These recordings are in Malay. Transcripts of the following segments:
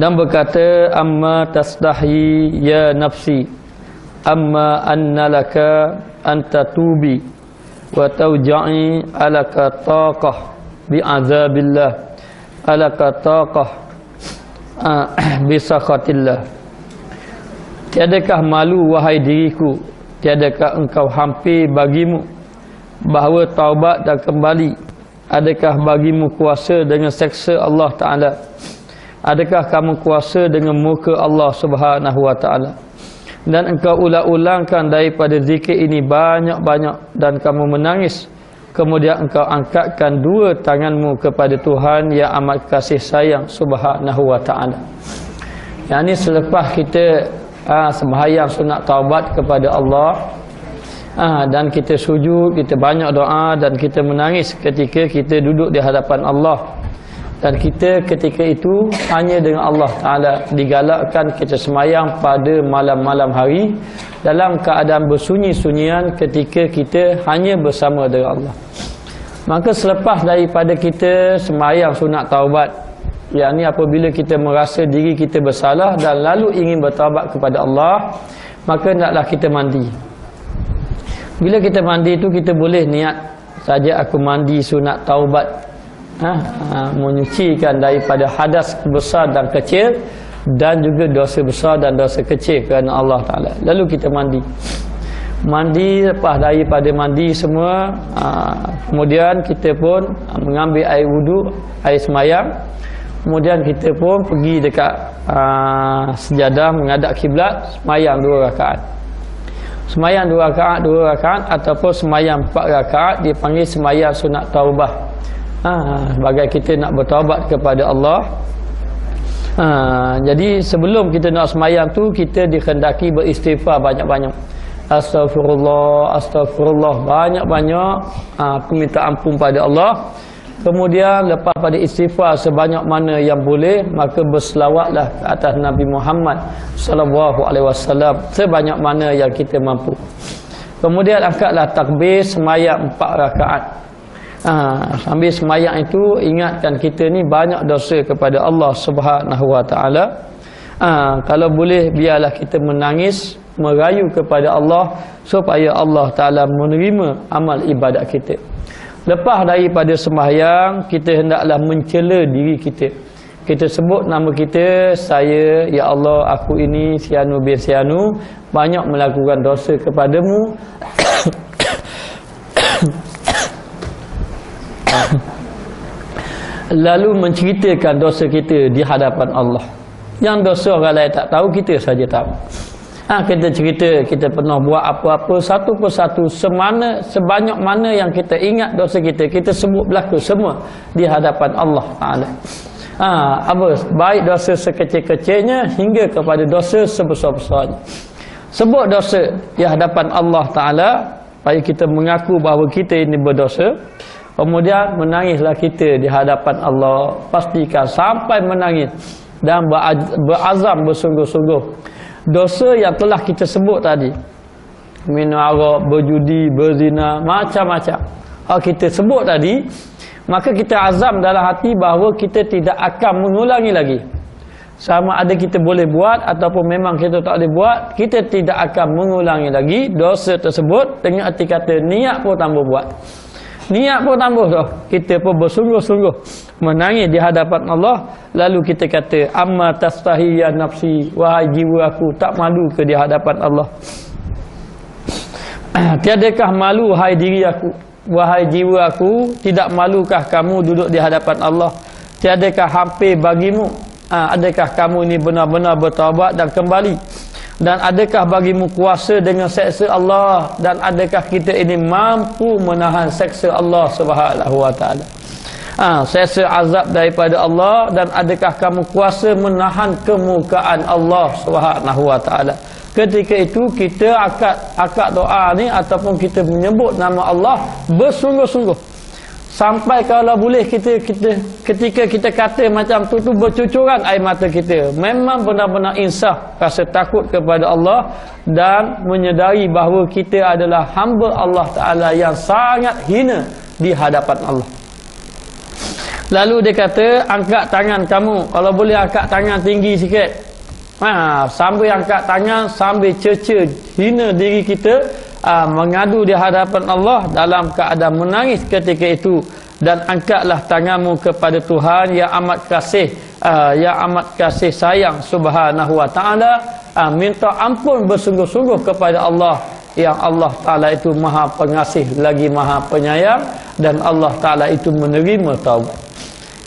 dan berkata, amma tasdahi ya nafsi, amma anna laka anta tubi wa tawja'i alaka taqah bi'azabillah alaka taqah bisakhatillah. Tiadakah malu wahai diriku, tiadakah engkau hampir bagimu bahawa taubat dan kembali? Adakah bagimu kuasa dengan seksa Allah Ta'ala? Adakah kamu kuasa dengan muka Allah Subhanahu Wa Ta'ala? Dan engkau ulang-ulangkan daripada zikir ini banyak-banyak dan kamu menangis. Kemudian engkau angkatkan dua tanganmu kepada Tuhan yang amat kasih sayang Subhanahu Wa Ta'ala. Yang ini selepas kita sembahyang sunat taubat kepada Allah, dan kita sujud, kita banyak doa dan kita menangis ketika kita duduk di hadapan Allah. Dan kita ketika itu hanya dengan Allah Ta'ala digalakkan kita semayang pada malam-malam hari dalam keadaan bersunyi-sunyian ketika kita hanya bersama dengan Allah. Maka selepas daripada kita semayang sunat taubat, yakni apabila kita merasa diri kita bersalah dan lalu ingin bertaubat kepada Allah, maka hendaklah kita mandi. Bila kita mandi itu kita boleh niat saja, aku mandi sunat taubat, menyucikan daripada hadas besar dan kecil dan juga dosa besar dan dosa kecil kerana Allah Ta'ala. Lalu kita mandi, lepas daripada mandi semua, kemudian kita pun mengambil air wudu, air semayang. Kemudian kita pun pergi dekat sejadah menghadap kiblat, semayang 2 rakaat. Semayang 2 rakaat ataupun semayang 4 rakaat dipanggil semayang sunat taubah. Sebagai kita nak bertaubat kepada Allah. Jadi sebelum kita nak semayang tu, kita dikhendaki beristighfar banyak-banyak. Astaghfirullah, astaghfirullah, banyak-banyak permintaan ampun pada Allah. Kemudian lepas pada istighfar sebanyak mana yang boleh, maka berselawatlah ke atas Nabi Muhammad sallallahu alaihi wasallam sebanyak mana yang kita mampu. Kemudian angkatlah takbir semayang 4 rakaat. Sambil semayang itu ingatkan kita ni banyak dosa kepada Allah Subhanahu Wa Ta'ala. Kalau boleh biarlah kita menangis, merayu kepada Allah supaya Allah Ta'ala menerima amal ibadat kita. Lepas daripada sembahyang, kita hendaklah mencela diri kita. Kita sebut nama kita, saya, ya Allah, aku ini Sianu bin Sianu, banyak melakukan dosa kepadamu. Lalu menceritakan dosa kita di hadapan Allah. Yang dosa orang lain tak tahu, kita saja tahu. Kita cerita kita pernah buat apa-apa satu persatu, sebanyak mana yang kita ingat dosa kita, kita sebut berlaku semua di hadapan Allah Ta'ala. Baik dosa sekecil-kecilnya hingga kepada dosa sebesar-besarnya. Sebut dosa di hadapan Allah Ta'ala supaya kita mengaku bahawa kita ini berdosa. Kemudian menangislah kita di hadapan Allah. Pastikan sampai menangis dan berazam bersungguh-sungguh. Dosa yang telah kita sebut tadi, minum arak, berjudi, berzina, macam-macam kita sebut tadi, maka kita azam dalam hati bahawa kita tidak akan mengulangi lagi. Sama ada kita boleh buat ataupun memang kita tak boleh buat, kita tidak akan mengulangi lagi dosa tersebut. Dengan arti kata niat pun tambah buat, niat pun tambah dah. Kita pun bersungguh-sungguh menangis di hadapan Allah. Lalu kita kata, amma tastahi ya nafsi, wahai jiwa aku, tak malu ke di hadapan Allah? Tiadakah malu wahai diri aku, wahai jiwa aku, tidak malukah kamu duduk di hadapan Allah? Tiadakah hampir bagimu, adakah kamu ini benar-benar bertaubat dan kembali? Dan adakah bagimu kuasa dengan seksa Allah? Dan adakah kita ini mampu menahan seksa Allah Subhanahu Wa Ta'ala? Seksa azab daripada Allah. Dan adakah kamu kuasa menahan kemurkaan Allah Subhanahu Wa Ta'ala? Ketika itu kita akad doa ni ataupun kita menyebut nama Allah bersungguh-sungguh. Sampai kalau boleh ketika kita kata macam tu bercucuran air mata kita. Memang benar-benar insaf, rasa takut kepada Allah dan menyedari bahawa kita adalah hamba Allah Ta'ala yang sangat hina di hadapan Allah. Lalu dia kata, angkat tangan kamu. Kalau boleh angkat tangan tinggi sikit. Sambil angkat tangan, sambil cerca hina diri kita, mengadu di hadapan Allah dalam keadaan menangis ketika itu. Dan angkatlah tanganmu kepada Tuhan yang amat kasih, yang amat kasih sayang subhanahu wa ta'ala. Minta ampun bersungguh-sungguh kepada Allah, yang Allah Ta'ala itu maha pengasih lagi maha penyayang, dan Allah Ta'ala itu menerima taubat.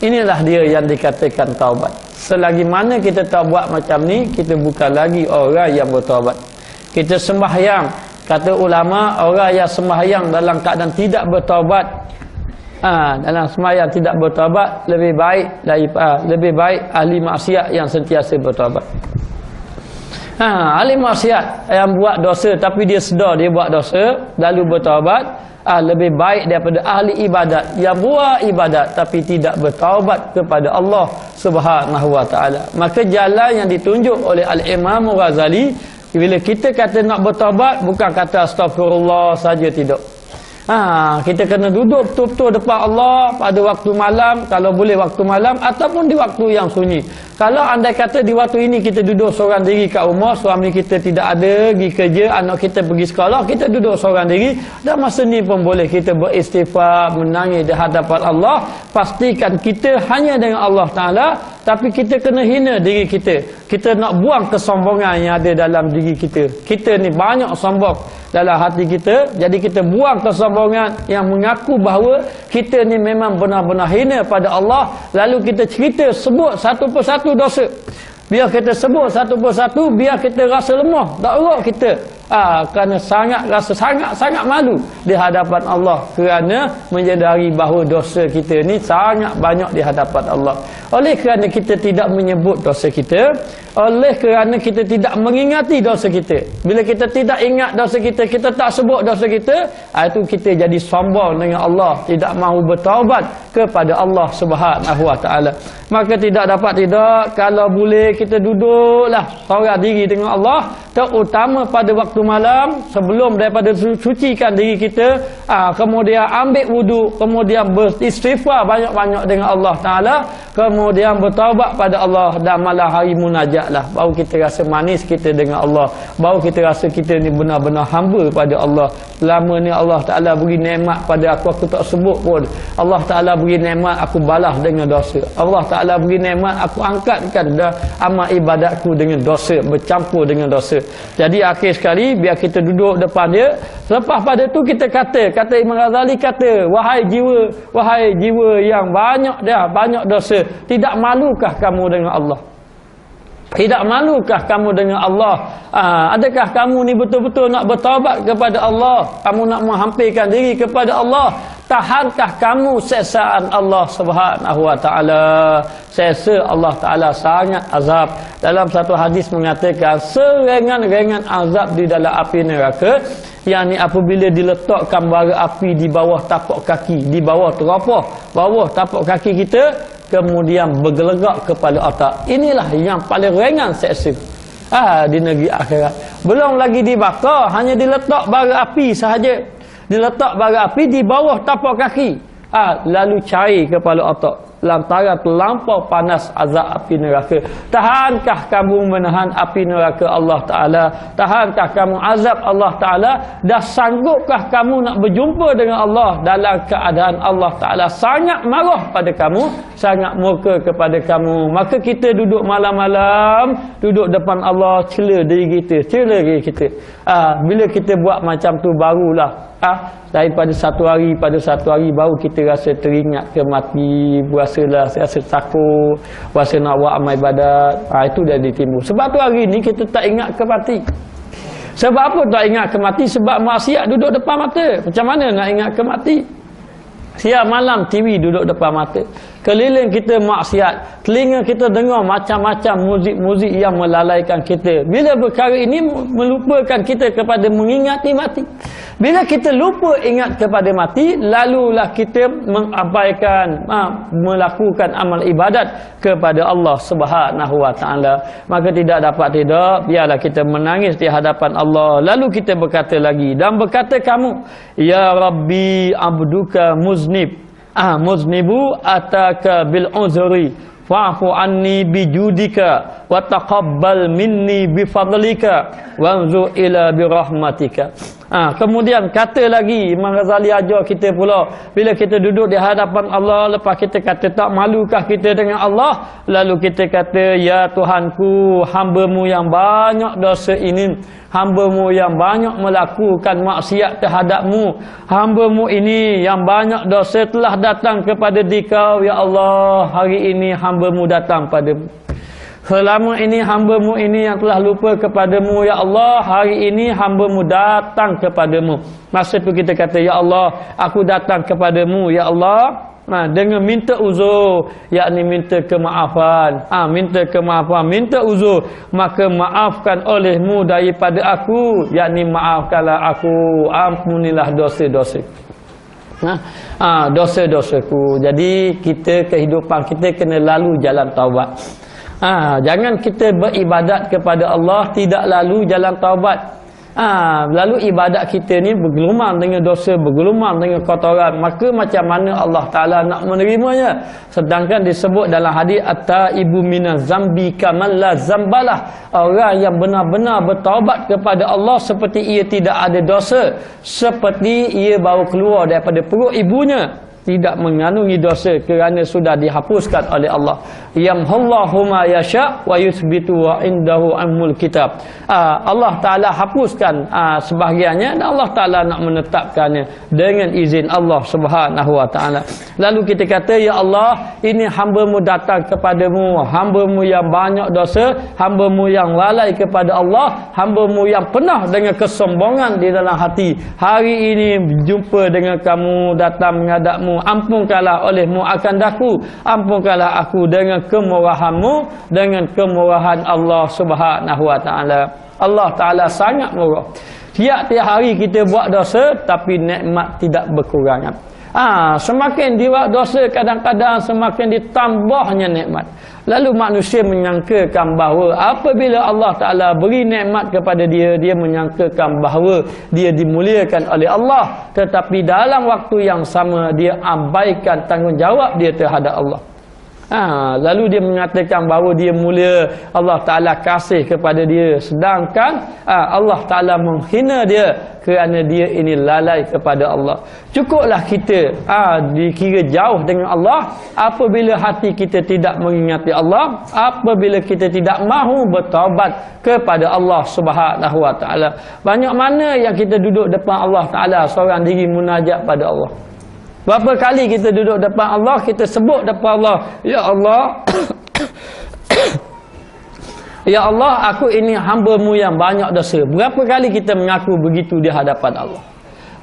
Inilah dia yang dikatakan taubat. Selagi mana kita tak buat macam ni, kita bukan lagi orang yang bertaubat. Kita sembahyang, kata ulama, orang yang sembahyang dalam keadaan tidak bertaubat, dalam sembahyang tidak bertaubat, lebih baik ahli maksiat yang sentiasa bertaubat. Ahli maksiat yang buat dosa tapi dia sedar dia buat dosa lalu bertaubat, lebih baik daripada ahli ibadat yang buat ibadat tapi tidak bertaubat kepada Allah Subhanahu wa taala. Maka jalan yang ditunjuk oleh Al-Imam Ghazali, bila kita kata nak bertaubat, bukan kata astagfirullah saja, tidak. Kita kena duduk betul-betul depan Allah pada waktu malam, kalau boleh waktu malam, ataupun di waktu yang sunyi. Kalau andai kata di waktu ini kita duduk seorang diri kat rumah, suami kita tidak ada, pergi kerja, anak kita pergi sekolah, kita duduk seorang diri, dan masa ni pun boleh kita beristighfar, menangis di hadapan Allah. Pastikan kita hanya dengan Allah Ta'ala, tapi kita kena hina diri kita. Kita nak buang kesombongan yang ada dalam diri kita. Kita ni banyak sombong dalam hati kita, jadi kita buang kesombongan yang mengaku bahawa kita ni memang benar-benar hina pada Allah. Lalu kita cerita, sebut satu persatu dosa. Biar kita sebut satu persatu, biar kita rasa lemah, tak urut kita. Kerana rasa sangat malu di hadapan Allah, kerana menyedari bahawa dosa kita ni sangat banyak di hadapan Allah. Oleh kerana kita tidak menyebut dosa kita, oleh kerana kita tidak mengingati dosa kita, bila kita tidak ingat dosa kita, kita tak sebut dosa kita, itu kita jadi sombong dengan Allah, tidak mahu bertaubat kepada Allah Subhanahu wa taala. Maka tidak kalau boleh kita duduklah seorang diri dengan Allah, terutama pada waktu malam sebelum daripada sucikan diri kita, kemudian ambil wuduk, kemudian beristighfar banyak-banyak dengan Allah Ta'ala, kemudian bertaubat pada Allah, dan malam hari munajatlah, baru kita rasa manis kita dengan Allah, baru kita rasa kita ni benar-benar hamba pada Allah. Lama ni Allah Ta'ala beri nikmat pada aku tak sebut pun. Allah Ta'ala beri nikmat, aku balas dengan dosa. Allah Ta'ala beri nikmat, aku angkatkan amal ibadatku dengan dosa, bercampur dengan dosa. Jadi akhir sekali, biar kita duduk depan dia. Lepas pada tu kita kata Imam Ghazali kata, wahai jiwa yang banyak dosa, tidak malukah kamu dengan Allah? Tidak malukah kamu dengan Allah? Adakah kamu ni betul-betul nak bertaubat kepada Allah? Kamu nak menghampirkan diri kepada Allah? Tahankah kamu siksaan Allah Subhanahu wa taala? Siksa Allah Taala sangat azab. Dalam satu hadis mengatakan serengan-rengan azab di dalam api neraka, yakni apabila diletakkan bara api di bawah tapak kaki, di bawah terapah bawah tapak kaki kita, kemudian bergelegak kepala otak. Inilah yang paling ringan seksa di negeri akhirat. Belum lagi dibakar, hanya diletak bara api sahaja. Diletak bara api di bawah tapak kaki, lalu cair kepala otak lantaran terlampau panas azab api neraka. Tahankah kamu menahan api neraka Allah Ta'ala? Tahankah kamu azab Allah Ta'ala? Dah sanggupkah kamu nak berjumpa dengan Allah dalam keadaan Allah Ta'ala sangat marah pada kamu, sangat murka kepada kamu? Maka kita duduk malam-malam, duduk depan Allah, cela diri kita. Bila kita buat macam tu, barulah daripada satu hari pada satu hari baru kita rasa teringat ke mati, rasa takut, rasa nak buat amal ibadat. Itu dah ditimbul. Sebab tu hari ni kita tak ingat ke mati. Sebab apa tak ingat ke mati? Sebab maksiat duduk depan mata. Macam mana nak ingat ke mati? Siap malam TV duduk depan mata, keliling kita maksiat, telinga kita dengar macam-macam muzik-muzik yang melalaikan kita. Bila perkara ini melupakan kita kepada mengingati mati. Bila kita lupa ingat kepada mati, lalulah kita mengabaikan melakukan amal ibadat kepada Allah Subhanahu wa taala. Maka tidak, biarlah kita menangis di hadapan Allah. Lalu kita berkata lagi, dan berkata kamu, ya Rabbi abduka muznib, muznibu ataka bil uzri fa'fu anni bijudika wa taqabbal minni bifadlika wanzu ila birahmatika. Kemudian kata lagi Imam Ghazali ajar kita pula, bila kita duduk di hadapan Allah, lepas kita kata tak malukah kita dengan Allah, lalu kita kata, ya Tuhanku, hamba-Mu yang banyak dosa ini, hamba-Mu yang banyak melakukan maksiat terhadap-Mu, hamba-Mu ini yang banyak dosa telah datang kepada Dikau, ya Allah, hari ini hamba-Mu datang padamu. Selama ini hamba-Mu ini yang telah lupa kepadamu, ya Allah, hari ini hamba-Mu datang kepadamu. Masa tu kita kata, ya Allah, aku datang kepadamu, ya Allah, dengan minta uzur, yakni minta kemaafan. Minta kemaafan, minta uzur, maka maafkan olehmu daripada aku, yakni maafkanlah aku, ampunilah dosa-dosa. Dosa-dosaku. Jadi kita, kehidupan kita kena lalu jalan taubat. Jangan kita beribadat kepada Allah tidak lalu jalan taubat. Lalu ibadat kita ni bergelumang dengan dosa, bergelumang dengan kotoran, maka macam mana Allah Ta'ala nak menerimanya? Sedangkan disebut dalam hadis, at-taibu minaz zambi kaman la zambalah. Orang yang benar-benar bertaubat kepada Allah seperti ia tidak ada dosa, seperti ia baru keluar daripada perut ibunya, tidak mengandungi dosa kerana sudah dihapuskan oleh Allah. Yamhullahu ma yasha wa yuthbitu wa indahu ummul kitab. Allah Ta'ala hapuskan sebahagiannya dan Allah Ta'ala nak menetapkannya dengan izin Allah Subhanahu wa Ta'ala. Lalu kita kata, ya Allah, ini hamba-Mu datang kepadamu, hamba-Mu yang banyak dosa, hamba-Mu yang lalai kepada Allah, hamba-Mu yang penuh dengan kesombongan di dalam hati. Hari ini jumpa dengan kamu, datang menghadap-Mu, ampunkanlah oleh-Mu akan daku, ampunkanlah aku dengan kemurahan-Mu, dengan kemurahan Allah Subhanahu wa Ta'ala. Allah Ta'ala sangat murah. Tiap-tiap hari kita buat dosa, tapi nikmat tidak berkurangan. Semakin dia buat dosa, kadang-kadang semakin ditambahnya nikmat. Lalu manusia menyangkakan bahawa apabila Allah Ta'ala beri nikmat kepada dia, dia menyangkakan bahawa dia dimuliakan oleh Allah. Tetapi dalam waktu yang sama, dia abaikan tanggungjawab dia terhadap Allah. Lalu dia mengatakan bahawa dia mulia, Allah Ta'ala kasih kepada dia, sedangkan Allah Ta'ala menghina dia kerana dia ini lalai kepada Allah. Cukuplah kita dikira jauh dengan Allah apabila hati kita tidak mengingati Allah, apabila kita tidak mahu bertaubat kepada Allah Subhanahu wa Ta'ala. Banyak mana yang kita duduk depan Allah Ta'ala seorang diri munajat pada Allah. Berapa kali kita duduk depan Allah, kita sebut depan Allah, ya Allah, ya Allah, aku ini hamba-Mu yang banyak dosa. Berapa kali kita mengaku begitu di hadapan Allah?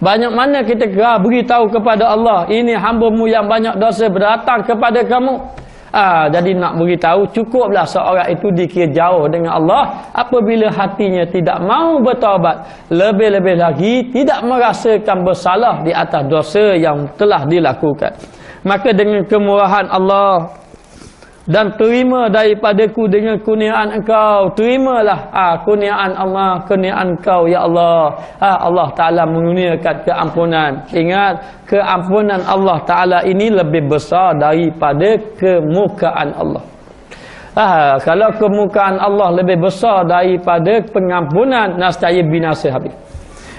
Banyak mana kita beritahu kepada Allah, ini hamba-Mu yang banyak dosa berdatang kepada kamu. Jadi nak beritahu, cukuplah seorang itu dikira jauh dengan Allah apabila hatinya tidak mahu bertaubat, lebih-lebih lagi tidak merasakan bersalah di atas dosa yang telah dilakukan. Maka dengan kemurahan Allah, dan terima daripadaku dengan kurniaan Engkau, terimalah kurniaan Allah, kurniaan Engkau, ya Allah. Allah Ta'ala mengurniakan keampunan. Ingat, keampunan Allah Ta'ala ini lebih besar daripada kemukaan Allah. Kalau kemukaan Allah lebih besar daripada pengampunan, nascaya binasa habis.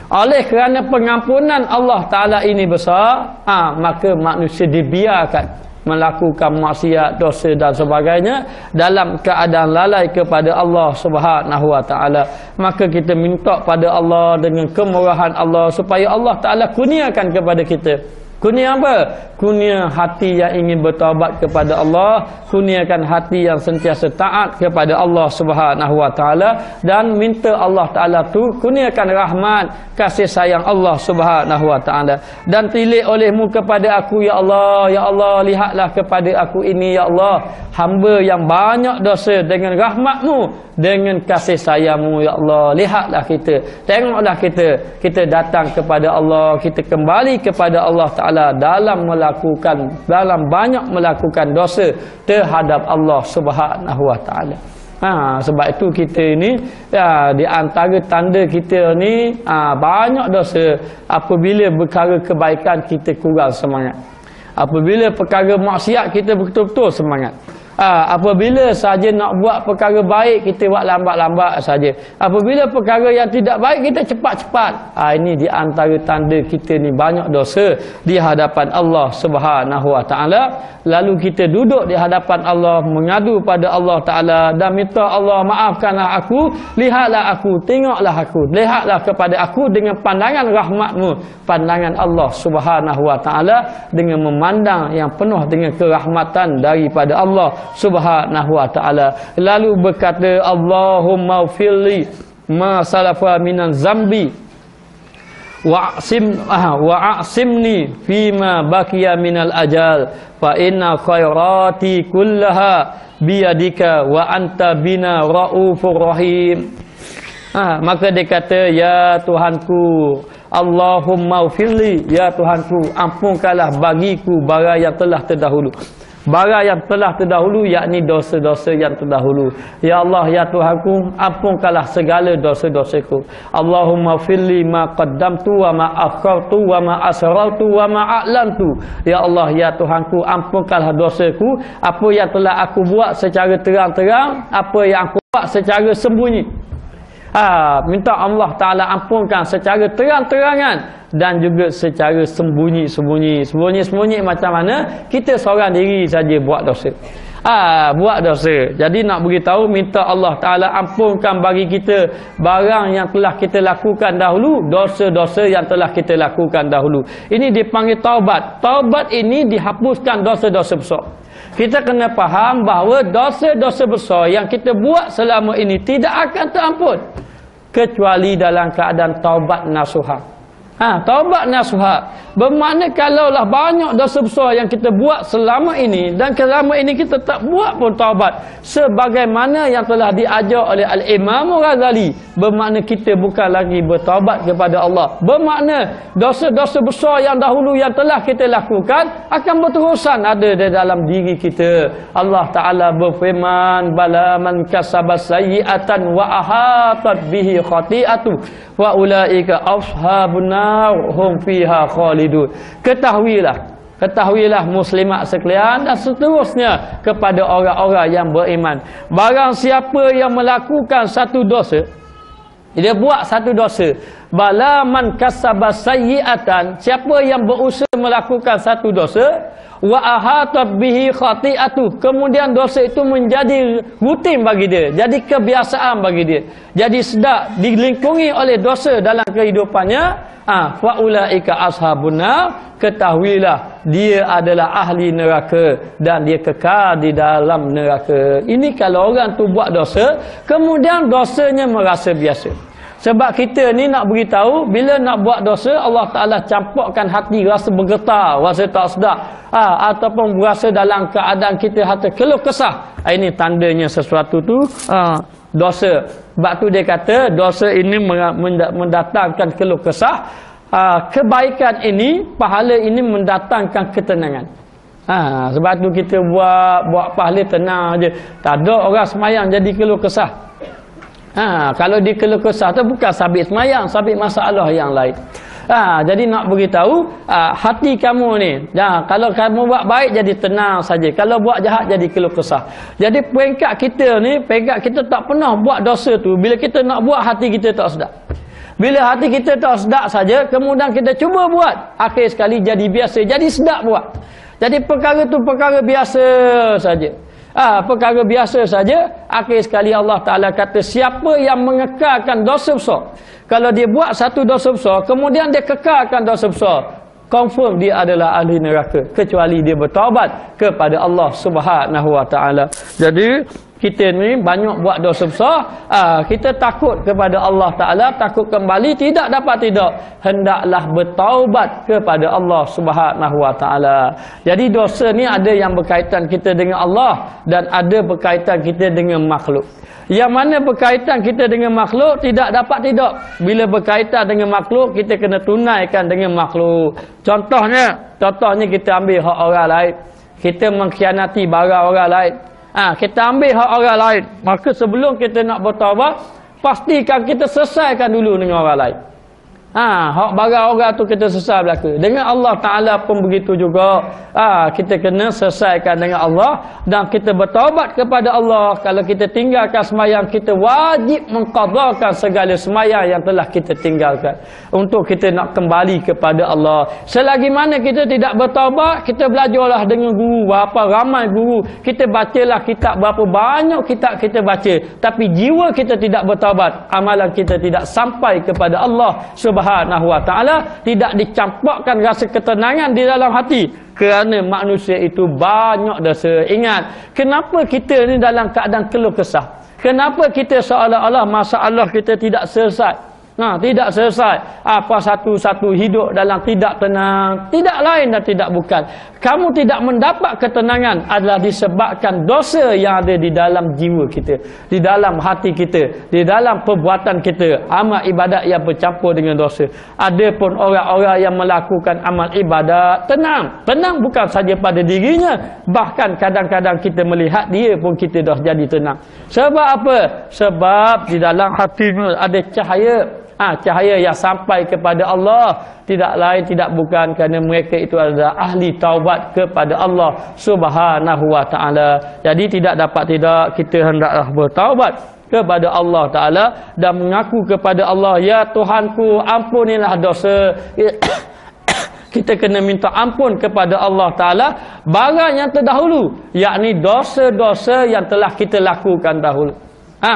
Oleh kerana pengampunan Allah Ta'ala ini besar, maka manusia dibiarkan melakukan maksiat, dosa dan sebagainya dalam keadaan lalai kepada Allah Subhanahu wa Ta'ala. Maka kita minta pada Allah dengan kemurahan Allah supaya Allah Ta'ala kurniakan kepada kita. Kurnia apa? Kurnia hati yang ingin bertaubat kepada Allah, kurniakan hati yang sentiasa taat kepada Allah Subhanahu wa Ta'ala, dan minta Allah Ta'ala tu kurniakan rahmat, kasih sayang Allah Subhanahu wa Ta'ala. Dan tilik oleh-Mu kepada aku, ya Allah, ya Allah, lihatlah kepada aku ini, ya Allah, hamba yang banyak dosa, dengan rahmat-Mu, dengan kasih sayang-Mu, ya Allah, lihatlah kita, tengoklah kita datang kepada Allah, kita kembali kepada Allah Ta'ala dalam banyak melakukan dosa terhadap Allah Subhanahu wa Ta'ala. Sebab itu kita ini, di antara tanda kita ni banyak dosa. Apabila perkara kebaikan kita kurang semangat, Apabila perkara maksiat kita betul-betul semangat. Apabila saja nak buat perkara baik, kita buat lambat-lambat saja. Apabila perkara yang tidak baik, kita cepat-cepat. Ini di antara tanda kita ni banyak dosa di hadapan Allah Subhanahu Wa Taala. Lalu kita duduk di hadapan Allah, mengadu pada Allah Taala dan minta, Allah maafkanlah aku, lihatlah aku, tengoklah aku, lihatlah kepada aku dengan pandangan rahmat-Mu, pandangan Allah Subhanahu Wa Taala, dengan memandang yang penuh dengan kerahmatan daripada Allah Subhanahu Wa Taala. Lalu berkata, Allahumma ufirli ma salafa minan zambi wa'asimni fima baqiya minal ajal fa inna khairati kullaha biyadika wa anta bina raufur rahim. Maka dia kata, ya Tuhanku, Allahumma ufirli, ya Tuhanku, ampunkanlah bagiku barang yang telah terdahulu. Barang yang telah terdahulu, yakni dosa-dosa yang terdahulu. Ya Allah, ya Tuhanku, ampunkanlah segala dosa-dosaku. Allahumma firli ma qaddamtu wa ma akhartu wa ma asrartu wa ma a'lantu. Ya Allah, ya Tuhanku, ampunkanlah dosaku, apa yang telah aku buat secara terang-terang, apa yang aku buat secara sembunyi. Minta Allah Ta'ala ampunkan secara terang-terangan dan juga secara sembunyi-sembunyi. Sembunyi-sembunyi macam mana? Kita seorang diri saja buat dosa. Buat dosa. Jadi nak beritahu, minta Allah Ta'ala ampunkan bagi kita barang yang telah kita lakukan dahulu, dosa-dosa yang telah kita lakukan dahulu. Ini dipanggil taubat. Taubat ini dihapuskan dosa-dosa besar. Kita kena faham bahawa dosa-dosa besar yang kita buat selama ini tidak akan terampun kecuali dalam keadaan taubat nasuha. Taubat nasuha bermakna kalaulah banyak dosa besar yang kita buat selama ini dan selama ini kita tak buat pun taubat sebagaimana yang telah diajar oleh Al-Imam Ghazali, bermakna kita bukan lagi bertaubat kepada Allah. Bermakna dosa-dosa besar yang dahulu yang telah kita lakukan akan berterusan ada di dalam diri kita. Allah Ta'ala berfirman, bala man kasaba sayyi'atan wa ahatat bihi khati'atu wa ulaika ashabun nar hum fiha khalidun. Ketahuilah muslimat sekalian dan seterusnya kepada orang-orang yang beriman, barang siapa yang melakukan satu dosa, dia buat satu dosa, bala man kasaba sayyi'atan, siapa yang berusaha melakukan satu dosa, wa ahatat bihi khati'atu, kemudian dosa itu menjadi rutin bagi dia, jadi kebiasaan bagi dia, jadi sedar dilingkungi oleh dosa dalam kehidupannya, fa ulaika ashabun nar, ketahuilah dia adalah ahli neraka dan dia kekal di dalam neraka. Ini kalau orang tu buat dosa, kemudian dosanya merasa biasa. Sebab kita ni nak beritahu, bila nak buat dosa, Allah Ta'ala campurkan hati rasa bergetar, rasa tak sedap, ataupun berasa dalam keadaan kita hati keluh kesah. Ini tandanya sesuatu tu dosa. Sebab tu dia kata dosa ini mendatangkan keluh kesah. Kebaikan ini, pahala ini mendatangkan ketenangan. Sebab tu kita buat pahala tenang je. Tak ada orang semayang jadi keluh kesah. Kalau di keluh kesah tu bukan sabit semayang, sabit masalah yang lain. Jadi nak beritahu, hati kamu ni, kalau kamu buat baik jadi tenang saja, kalau buat jahat jadi keluh kesah. Jadi peringkat kita ni, peringkat kita tak pernah buat dosa tu. Bila kita nak buat, hati kita tak sedap. Bila hati kita tak sedap saja, kemudian kita cuba buat, akhir sekali jadi biasa, jadi sedap buat. Jadi perkara tu perkara biasa saja. Perkara biasa saja. Akhir sekali Allah Ta'ala kata, siapa yang mengekalkan dosa besar, kalau dia buat satu dosa besar, kemudian dia kekalkan dosa besar, confirm dia adalah ahli neraka, kecuali dia bertaubat kepada Allah Subhanahu Wa Ta'ala. Jadi kita ni banyak buat dosa besar, kita takut kepada Allah Ta'ala, takut kembali, tidak dapat tidak, hendaklah bertaubat kepada Allah Subhanahu Wa Ta'ala. Jadi dosa ni ada yang berkaitan kita dengan Allah dan ada berkaitan kita dengan makhluk. Yang mana berkaitan kita dengan makhluk tidak dapat tidak. Bila berkaitan dengan makhluk, kita kena tunaikan dengan makhluk. Contohnya kita ambil hak orang lain, kita mengkhianati barang orang lain, kita ambil hak orang lain, maka sebelum kita nak bertaubat, pastikan kita selesaikan dulu dengan orang lain. Hak barang orang tu kita selesai belaka. Dengan Allah Ta'ala pun begitu juga. Kita kena selesaikan dengan Allah. Dan kita bertaubat kepada Allah. Kalau kita tinggalkan semayang, kita wajib mengqadhakan segala semayang yang telah kita tinggalkan. Untuk kita nak kembali kepada Allah. Selagi mana kita tidak bertaubat, kita belajarlah dengan guru. Berapa ramai guru. Kita bacalah kitab, berapa banyak kitab kita baca. Tapi jiwa kita tidak bertaubat. Amalan kita tidak sampai kepada Allah Subhanahu wa ta'ala, tidak dicampakkan rasa ketenangan di dalam hati. Kerana manusia itu banyak dosa. Ingat, kenapa kita ni dalam keadaan keluh kesah? Kenapa kita seolah-olah masalah kita tidak selesai? Tidak selesai. Apa satu-satu hidup dalam tidak tenang. Tidak lain dan tidak bukan. Kamu tidak mendapat ketenangan adalah disebabkan dosa yang ada di dalam jiwa kita, di dalam hati kita, di dalam perbuatan kita. Amal ibadat yang bercampur dengan dosa. Ada pun orang-orang yang melakukan amal ibadat tenang. Tenang bukan saja pada dirinya, bahkan kadang-kadang kita melihat dia pun kita dah jadi tenang. Sebab apa? Sebab di dalam hatinya ada cahaya. Cahaya yang sampai kepada Allah. Tidak lain, tidak bukan kerana mereka itu adalah ahli taubat kepada Allah Subhanahu wa ta'ala. Jadi tidak dapat tidak, kita hendaklah bertaubat kepada Allah Ta'ala dan mengaku kepada Allah, ya Tuhanku, ampunilah dosa. Kita kena minta ampun kepada Allah Ta'ala barang yang terdahulu, yakni dosa-dosa yang telah kita lakukan dahulu.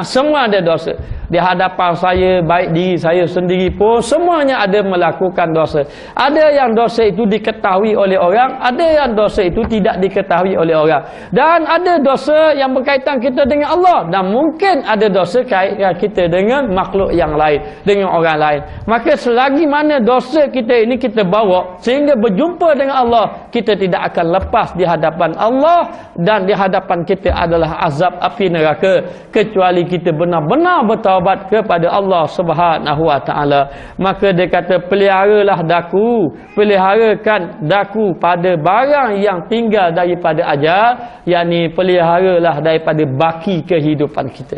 Semua ada dosa. Di hadapan saya, baik diri saya sendiri pun, semuanya ada melakukan dosa. Ada yang dosa itu diketahui oleh orang, ada yang dosa itu tidak diketahui oleh orang. Dan ada dosa yang berkaitan kita dengan Allah. Dan mungkin ada dosa kaitan kita dengan makhluk yang lain, dengan orang lain. Maka selagi mana dosa kita ini kita bawa sehingga berjumpa dengan Allah, kita tidak akan lepas di hadapan Allah. Dan di hadapan kita adalah azab api neraka, kecuali kita benar-benar bertaubat kepada Allah Subhanahu wa ta'ala. Maka dia kata, peliharalah daku, peliharakan daku pada barang yang tinggal daripada ajal, yakni peliharalah daripada baki kehidupan kita.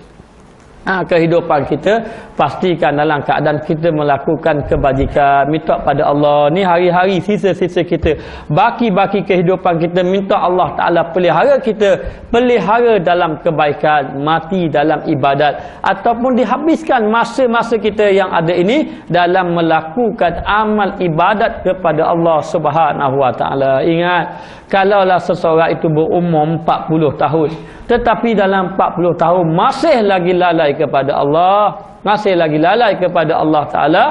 Kehidupan kita pastikan dalam keadaan kita melakukan kebajikan, minta pada Allah. Ni hari-hari sisa-sisa kita, baki-baki kehidupan kita, minta Allah Ta'ala pelihara kita, pelihara dalam kebaikan, mati dalam ibadat, ataupun dihabiskan masa-masa kita yang ada ini dalam melakukan amal ibadat kepada Allah Subhanahu wa ta'ala. Ingat, kalaulah seseorang itu berumur 40 tahun tetapi dalam 40 tahun masih lagi lalai kepada Allah, masih lagi lalai kepada Allah Ta'ala,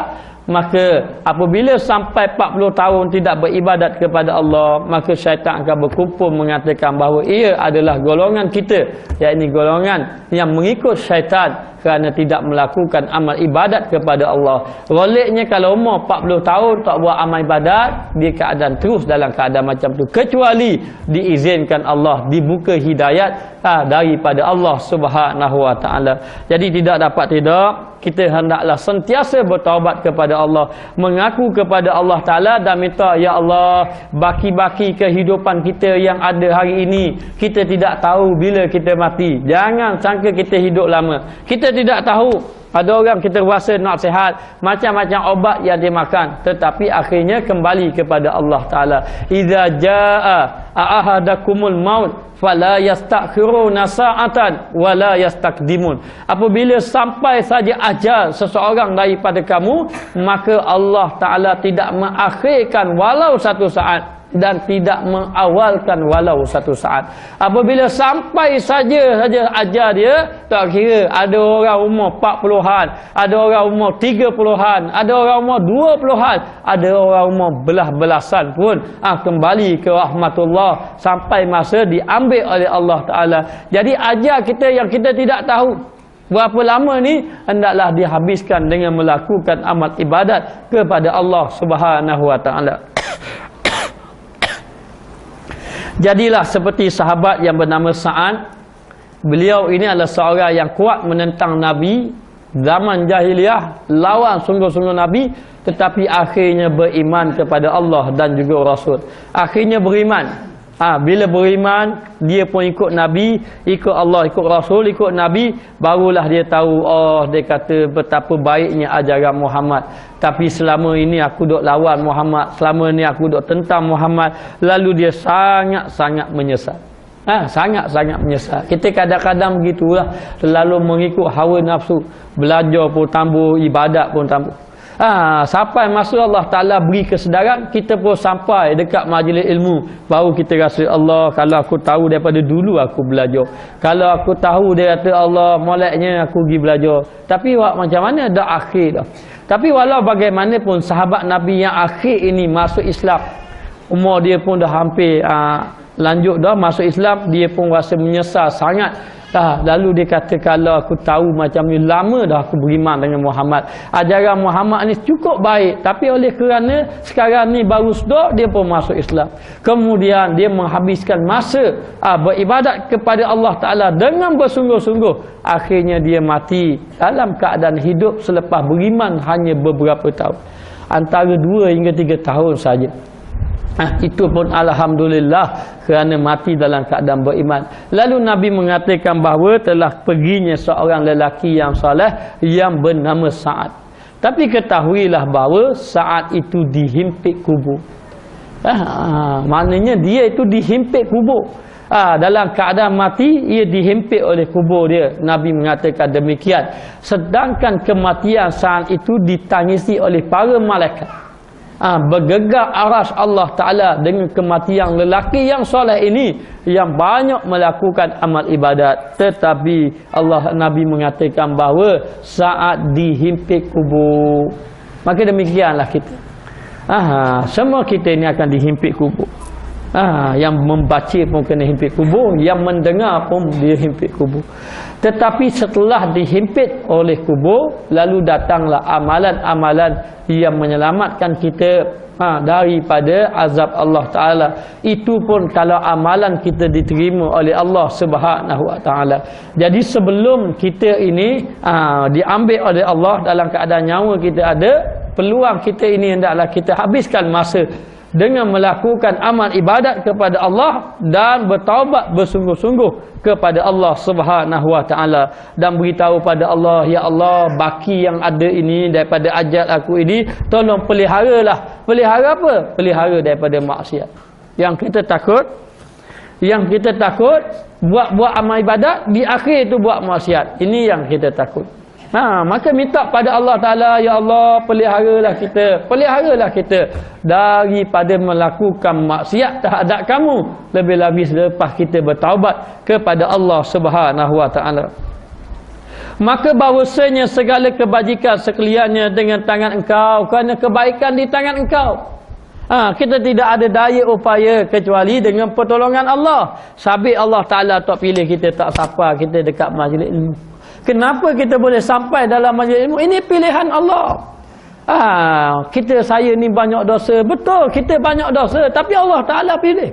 maka apabila sampai 40 tahun tidak beribadat kepada Allah, maka syaitan akan berkumpul mengatakan bahawa ia adalah golongan kita, iaitu golongan yang mengikut syaitan kerana tidak melakukan amal ibadat kepada Allah. Roliknya kalau umur 40 tahun tak buat amal ibadat, dia keadaan terus dalam keadaan macam tu, kecuali diizinkan Allah, dibuka hidayat daripada Allah Subhanahu wa ta'ala. Jadi tidak dapat tidak, kita hendaklah sentiasa bertaubat kepada Allah, mengaku kepada Allah Ta'ala dan minta, ya Allah, baki-baki kehidupan kita yang ada hari ini, kita tidak tahu bila kita mati. Jangan sangka kita hidup lama, kita tidak tahu. Ada orang kita rasa nak sihat, macam-macam obat yang dia makan, tetapi akhirnya kembali kepada Allah Ta'ala. Iza jaa ahadakumul maut fala yastakhiruna sa'atan wala yastakdimun. Apabila sampai saja ajal seseorang daripada kamu, maka Allah Ta'ala tidak mengakhirkan walau satu saat dan tidak mengawalkan walau satu saat. Apabila sampai saja ajal dia, tak kira ada orang umur 40-an, ada orang umur 30-an, ada orang umur 20-an, ada orang umur belas-belasan pun kembali ke rahmatullah sampai masa diambil oleh Allah Ta'ala. Jadi ajal kita yang kita tidak tahu berapa lama ni, hendaklah dihabiskan dengan melakukan amal ibadat kepada Allah Subhanahu wa ta'ala. Jadilah seperti sahabat yang bernama Sa'ad. Beliau ini adalah seorang yang kuat menentang Nabi zaman jahiliah, lawan sungguh-sungguh Nabi, tetapi akhirnya beriman kepada Allah dan juga Rasul. Akhirnya beriman. Bila beriman, dia pun ikut Nabi, ikut Allah, ikut Rasul, ikut Nabi, barulah dia tahu, dia kata betapa baiknya ajaran Muhammad. Tapi selama ini aku duk lawan Muhammad, selama ini aku duk tentang Muhammad. Lalu dia sangat-sangat menyesal. Sangat-sangat menyesal. Kita kadang-kadang begitulah, selalu mengikut hawa nafsu. Belajar pun tambah, ibadat pun tambah. Sampai masa Allah Ta'ala beri kesedaran, kita pun sampai dekat majlis ilmu, baru kita rasa, Allah, kalau aku tahu daripada dulu aku belajar, kalau aku tahu dia kata Allah, moleknya aku pergi belajar. Tapi macam mana, dah akhir dah. Tapi walau bagaimanapun sahabat Nabi yang akhir ini masuk Islam, umur dia pun dah hampir lanjut dah masuk Islam, dia pun rasa menyesal sangat. Lalu dia kata, kalau aku tahu macam ni, lama dah aku beriman dengan Muhammad. Ajaran Muhammad ni cukup baik, tapi oleh kerana sekarang ni baru sedar, dia pun masuk Islam. Kemudian dia menghabiskan masa beribadat kepada Allah Ta'ala dengan bersungguh-sungguh. Akhirnya dia mati dalam keadaan hidup selepas beriman hanya beberapa tahun, antara 2 hingga 3 tahun saja. Itu pun alhamdulillah kerana mati dalam keadaan beriman. Lalu Nabi mengatakan bahawa telah perginya seorang lelaki yang soleh yang bernama Sa'ad. Tapi ketahuilah bahawa Sa'ad itu dihimpit kubur. Maknanya dia itu dihimpit kubur. Dalam keadaan mati, ia dihimpit oleh kubur dia. Nabi mengatakan demikian. Sedangkan kematian Sa'ad itu ditangisi oleh para malaikat. Bergegar aras Allah Ta'ala dengan kematian lelaki yang soleh ini, yang banyak melakukan amal ibadat. Tetapi Nabi mengatakan bahawa saat dihimpit kubur. Maka demikianlah kita. Semua kita ini akan dihimpit kubur. Yang membaca pun kena himpit kubur, yang mendengar pun dihimpit kubur. Tetapi setelah dihimpit oleh kubur, lalu datanglah amalan-amalan yang menyelamatkan kita daripada azab Allah Ta'ala. Itu pun kalau amalan kita diterima oleh Allah Subhanahu Wa Ta'ala. Jadi sebelum kita ini diambil oleh Allah dalam keadaan nyawa kita ada, peluang kita ini hendaklah kita habiskan masa dengan melakukan amal ibadat kepada Allah dan bertaubat bersungguh-sungguh kepada Allah Subhanahu Wa Ta'ala, dan beritahu pada Allah, ya Allah, baki yang ada ini daripada ajal aku ini, tolong peliharalah. Pelihara apa? Pelihara daripada maksiat. Yang kita takut buat amal ibadat, di akhir itu buat maksiat. Ini yang kita takut. Maka minta pada Allah Ta'ala, ya Allah, peliharalah kita daripada melakukan maksiat terhadap kamu, lebih-lebih selepas kita bertaubat kepada Allah Subhanahu Wa Ta'ala. Maka bahawasanya segala kebajikan sekaliannya dengan tangan engkau, kerana kebaikan di tangan engkau. Kita tidak ada daya upaya kecuali dengan pertolongan Allah. Sabit Allah Ta'ala tak pilih kita tak sampai kita dekat majlis ilmu. Kenapa kita boleh sampai dalam majlis ilmu? Ini pilihan Allah. Saya ni banyak dosa. Betul, kita banyak dosa. Tapi Allah Ta'ala pilih.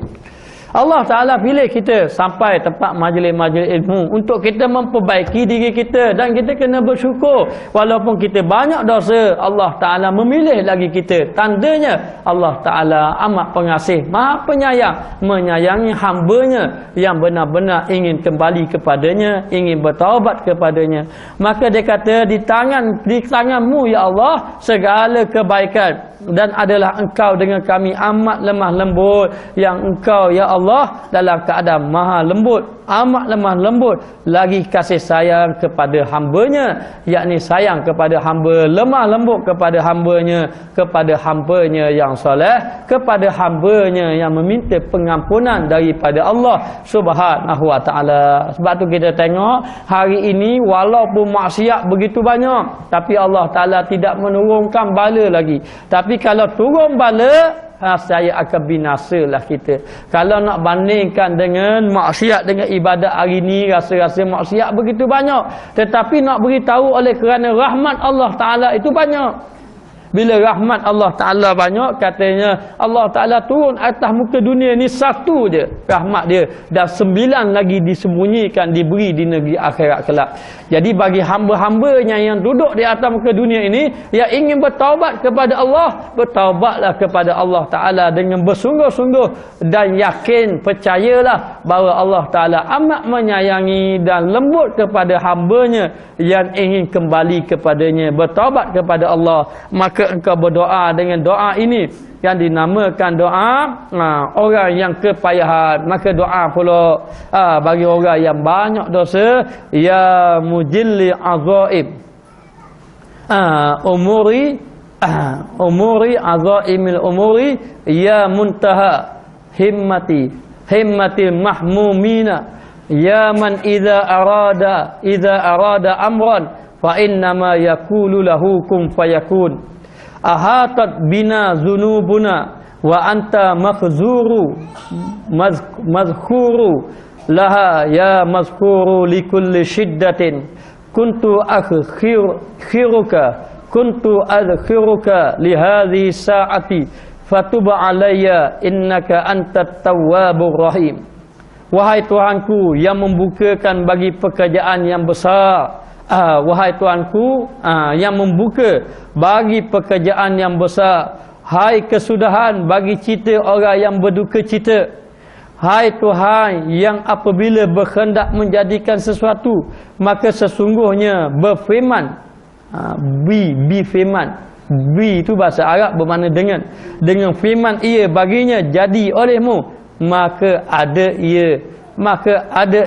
Allah Ta'ala pilih kita sampai tempat majlis-majlis ilmu untuk kita memperbaiki diri kita, dan kita kena bersyukur. Walaupun kita banyak dosa, Allah Ta'ala memilih lagi kita. Tandanya Allah Ta'ala amat pengasih, maha penyayang, menyayangi hambanya yang benar-benar ingin kembali kepadanya, ingin bertaubat kepadanya. Maka dia kata, di tanganmu ya Allah segala kebaikan, dan adalah engkau dengan kami amat lemah lembut, yang engkau ya Allah dalam keadaan maha lembut, amat lemah lembut, lagi kasih sayang kepada hambanya, yakni sayang kepada hamba, lemah lembut kepada hambanya yang soleh, kepada hambanya yang meminta pengampunan daripada Allah Subhanahu Wa Ta'ala. Sebab tu kita tengok hari ini walaupun maksiat begitu banyak, tapi Allah Ta'ala tidak menurunkan bala lagi. Tapi kalau turun bala, saya akan binasalah kita. Kalau nak bandingkan dengan maksiat dengan ibadat hari ni, rasa-rasa maksiat begitu banyak, tetapi nak beritahu oleh kerana rahmat Allah Ta'ala itu banyak. Bila rahmat Allah Ta'ala banyak, katanya Allah Ta'ala turun atas muka dunia ni satu je rahmat dia, dan 9 lagi disembunyikan, diberi di negeri akhirat kelak. Jadi bagi hamba-hambanya yang duduk di atas muka dunia ini, yang ingin bertaubat kepada Allah, bertaubatlah kepada Allah Ta'ala dengan bersungguh-sungguh dan yakin, percayalah bahawa Allah Ta'ala amat menyayangi dan lembut kepada hambanya yang ingin kembali kepadanya, bertaubat kepada Allah. Maka engkau berdoa dengan doa ini yang dinamakan doa orang yang kepayahan. Maka doa pula bagi orang yang banyak dosa, ya mujilli azaib umuri azaimil umuri, ya muntaha himmatil mahmumina, ya man idza arada amran fa innama yaqulu lahu kun fayakun. Ahatat bina zunubuna wa anta mazkhuru laha, ya mazkuru likulli shiddatin kuntu adkhiruka lihadhihi sa'ati fatub alayya innaka antat tawwabur rahim. Wahai Tuhanku yang membukakan bagi pekerjaan yang besar, wahai Tuhanku yang membuka bagi pekerjaan yang besar, hai kesudahan bagi cita orang yang berduka cita, hai Tuhan yang apabila berkehendak menjadikan sesuatu maka sesungguhnya berfirman, firman, itu bahasa Arab bermakna dengan firman ia baginya jadi olehmu, maka ada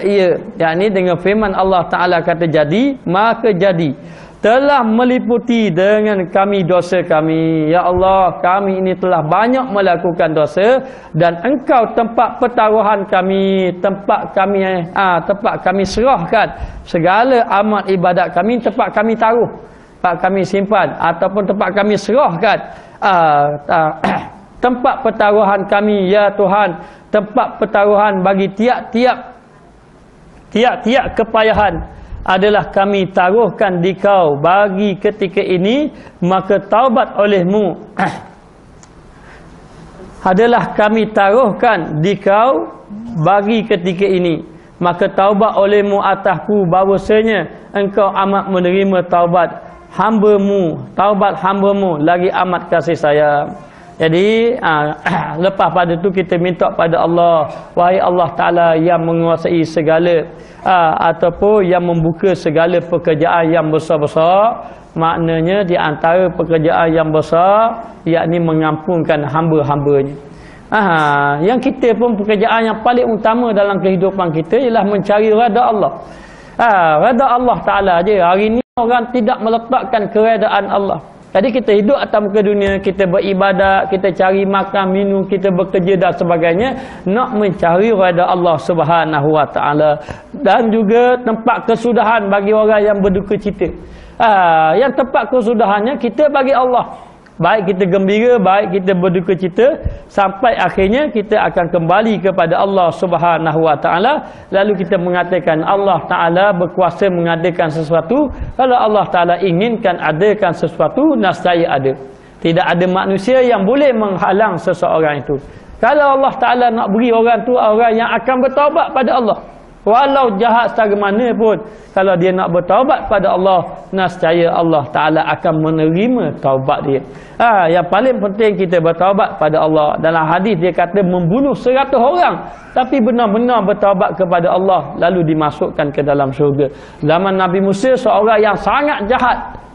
ia, yakni dengan firman Allah Ta'ala kata jadi, maka jadi. Telah meliputi dengan kami dosa kami, ya Allah, kami ini telah banyak melakukan dosa, dan Engkau tempat pertaruhan kami, tempat kami serahkan segala amal ibadat kami, tempat kami taruh, tempat kami simpan, ataupun tempat kami serahkan tempat pertaruhan kami, ya Tuhan, tempat pertaruhan bagi tiap-tiap kepayahan adalah kami taruhkan di Kau bagi ketika ini, maka taubat olehmu adalah kami taruhkan di Kau bagi ketika ini, maka taubat olehmu atasku, bahwasanya Engkau amat menerima taubat hamba-Mu lagi amat kasih sayang. Jadi lepas pada tu kita minta pada Allah, wahai Allah Ta'ala yang menguasai segala ataupun yang membuka segala pekerjaan yang besar-besar, maknanya di antara pekerjaan yang besar yakni mengampunkan hamba-hambanya. Yang kita pun pekerjaan yang paling utama dalam kehidupan kita ialah mencari redha Allah. Redha Allah Ta'ala je. Hari ni orang tidak meletakkan keredaan Allah. Jadi kita hidup atas muka dunia, kita beribadat, kita cari makan, minum, kita bekerja dan sebagainya, nak mencari redha Allah Subhanahu Wa Taala, dan juga tempat kesudahan bagi orang yang berduka cita. Yang tempat kesudahannya kita bagi Allah. Baik kita gembira, baik kita berduka cita, sampai akhirnya kita akan kembali kepada Allah Subhanahu Wa Taala. Lalu kita mengatakan Allah Taala berkuasa mengadakan sesuatu. Kalau Allah Taala inginkan adakan sesuatu, nescaya ada. Tidak ada manusia yang boleh menghalang seseorang itu. Kalau Allah Taala nak beri orang tu orang yang akan bertaubat pada Allah, walau jahat secara mana pun, kalau dia nak bertaubat pada Allah, nescaya Allah Ta'ala akan menerima taubat dia. Yang paling penting kita bertaubat pada Allah. Dalam hadis dia kata membunuh 100 orang tapi benar-benar bertaubat kepada Allah, lalu dimasukkan ke dalam syurga. Zaman Nabi Musa, seorang yang sangat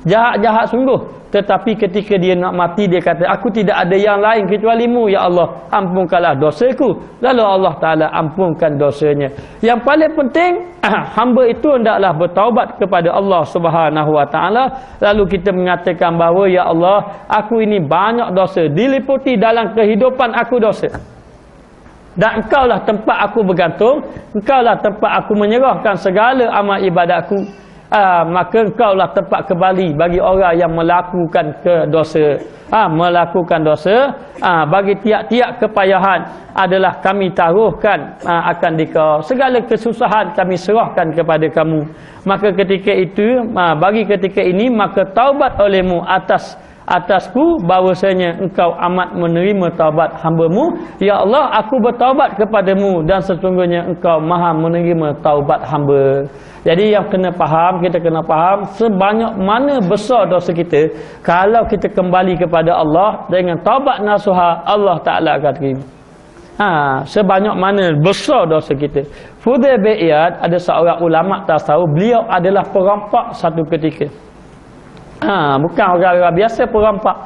jahat sungguh, tetapi ketika dia nak mati, dia kata, aku tidak ada yang lain kecuali-Mu, ya Allah, ampunkanlah dosaku. Lalu Allah Ta'ala ampunkan dosanya. Yang paling penting, hamba itu hendaklah bertaubat kepada Allah Subhanahu Wa Ta'ala. Lalu kita mengatakan bahawa, ya Allah, aku ini banyak dosa, diliputi dalam kehidupan aku dosa, dan Engkaulah tempat aku bergantung, Engkaulah tempat aku menyerahkan segala amal ibadatku. Maka Engkaulah tempat kembali bagi orang yang melakukan dosa. Bagi tiap-tiap kepayahan adalah kami taruhkan akan Dikau. Segala kesusahan kami serahkan kepada Kamu. Maka ketika itu, bagi ketika ini, maka taubat olehmu atas atasku bahwasanya engkau amat menerima taubat hamba-Mu. Ya Allah, aku bertaubat kepadamu dan sesungguhnya engkau maha menerima taubat hamba. Jadi yang kena faham, kita kena faham sebanyak mana besar dosa kita, kalau kita kembali kepada Allah dengan taubat nasuha, Allah Ta'ala akan terima. Sebanyak mana besar dosa kita. Fudail bin Iyad ada seorang ulama tasawuf, beliau adalah perampak satu ketika. Bukan orang-orang biasa perampak.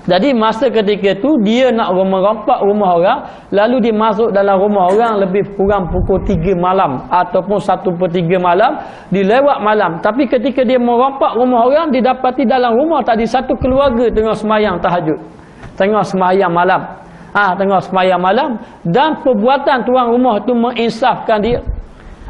Jadi masa ketika tu dia nak merampak rumah orang, lalu dia masuk dalam rumah orang lebih kurang pukul 3 malam ataupun 1/3 malam, dilewat malam. Tapi ketika dia merampak rumah orang, didapati dalam rumah tadi satu keluarga tengah semayang tahajud, tengah semayang malam. Tengah semayang malam, dan perbuatan tuan rumah tu menginsafkan dia.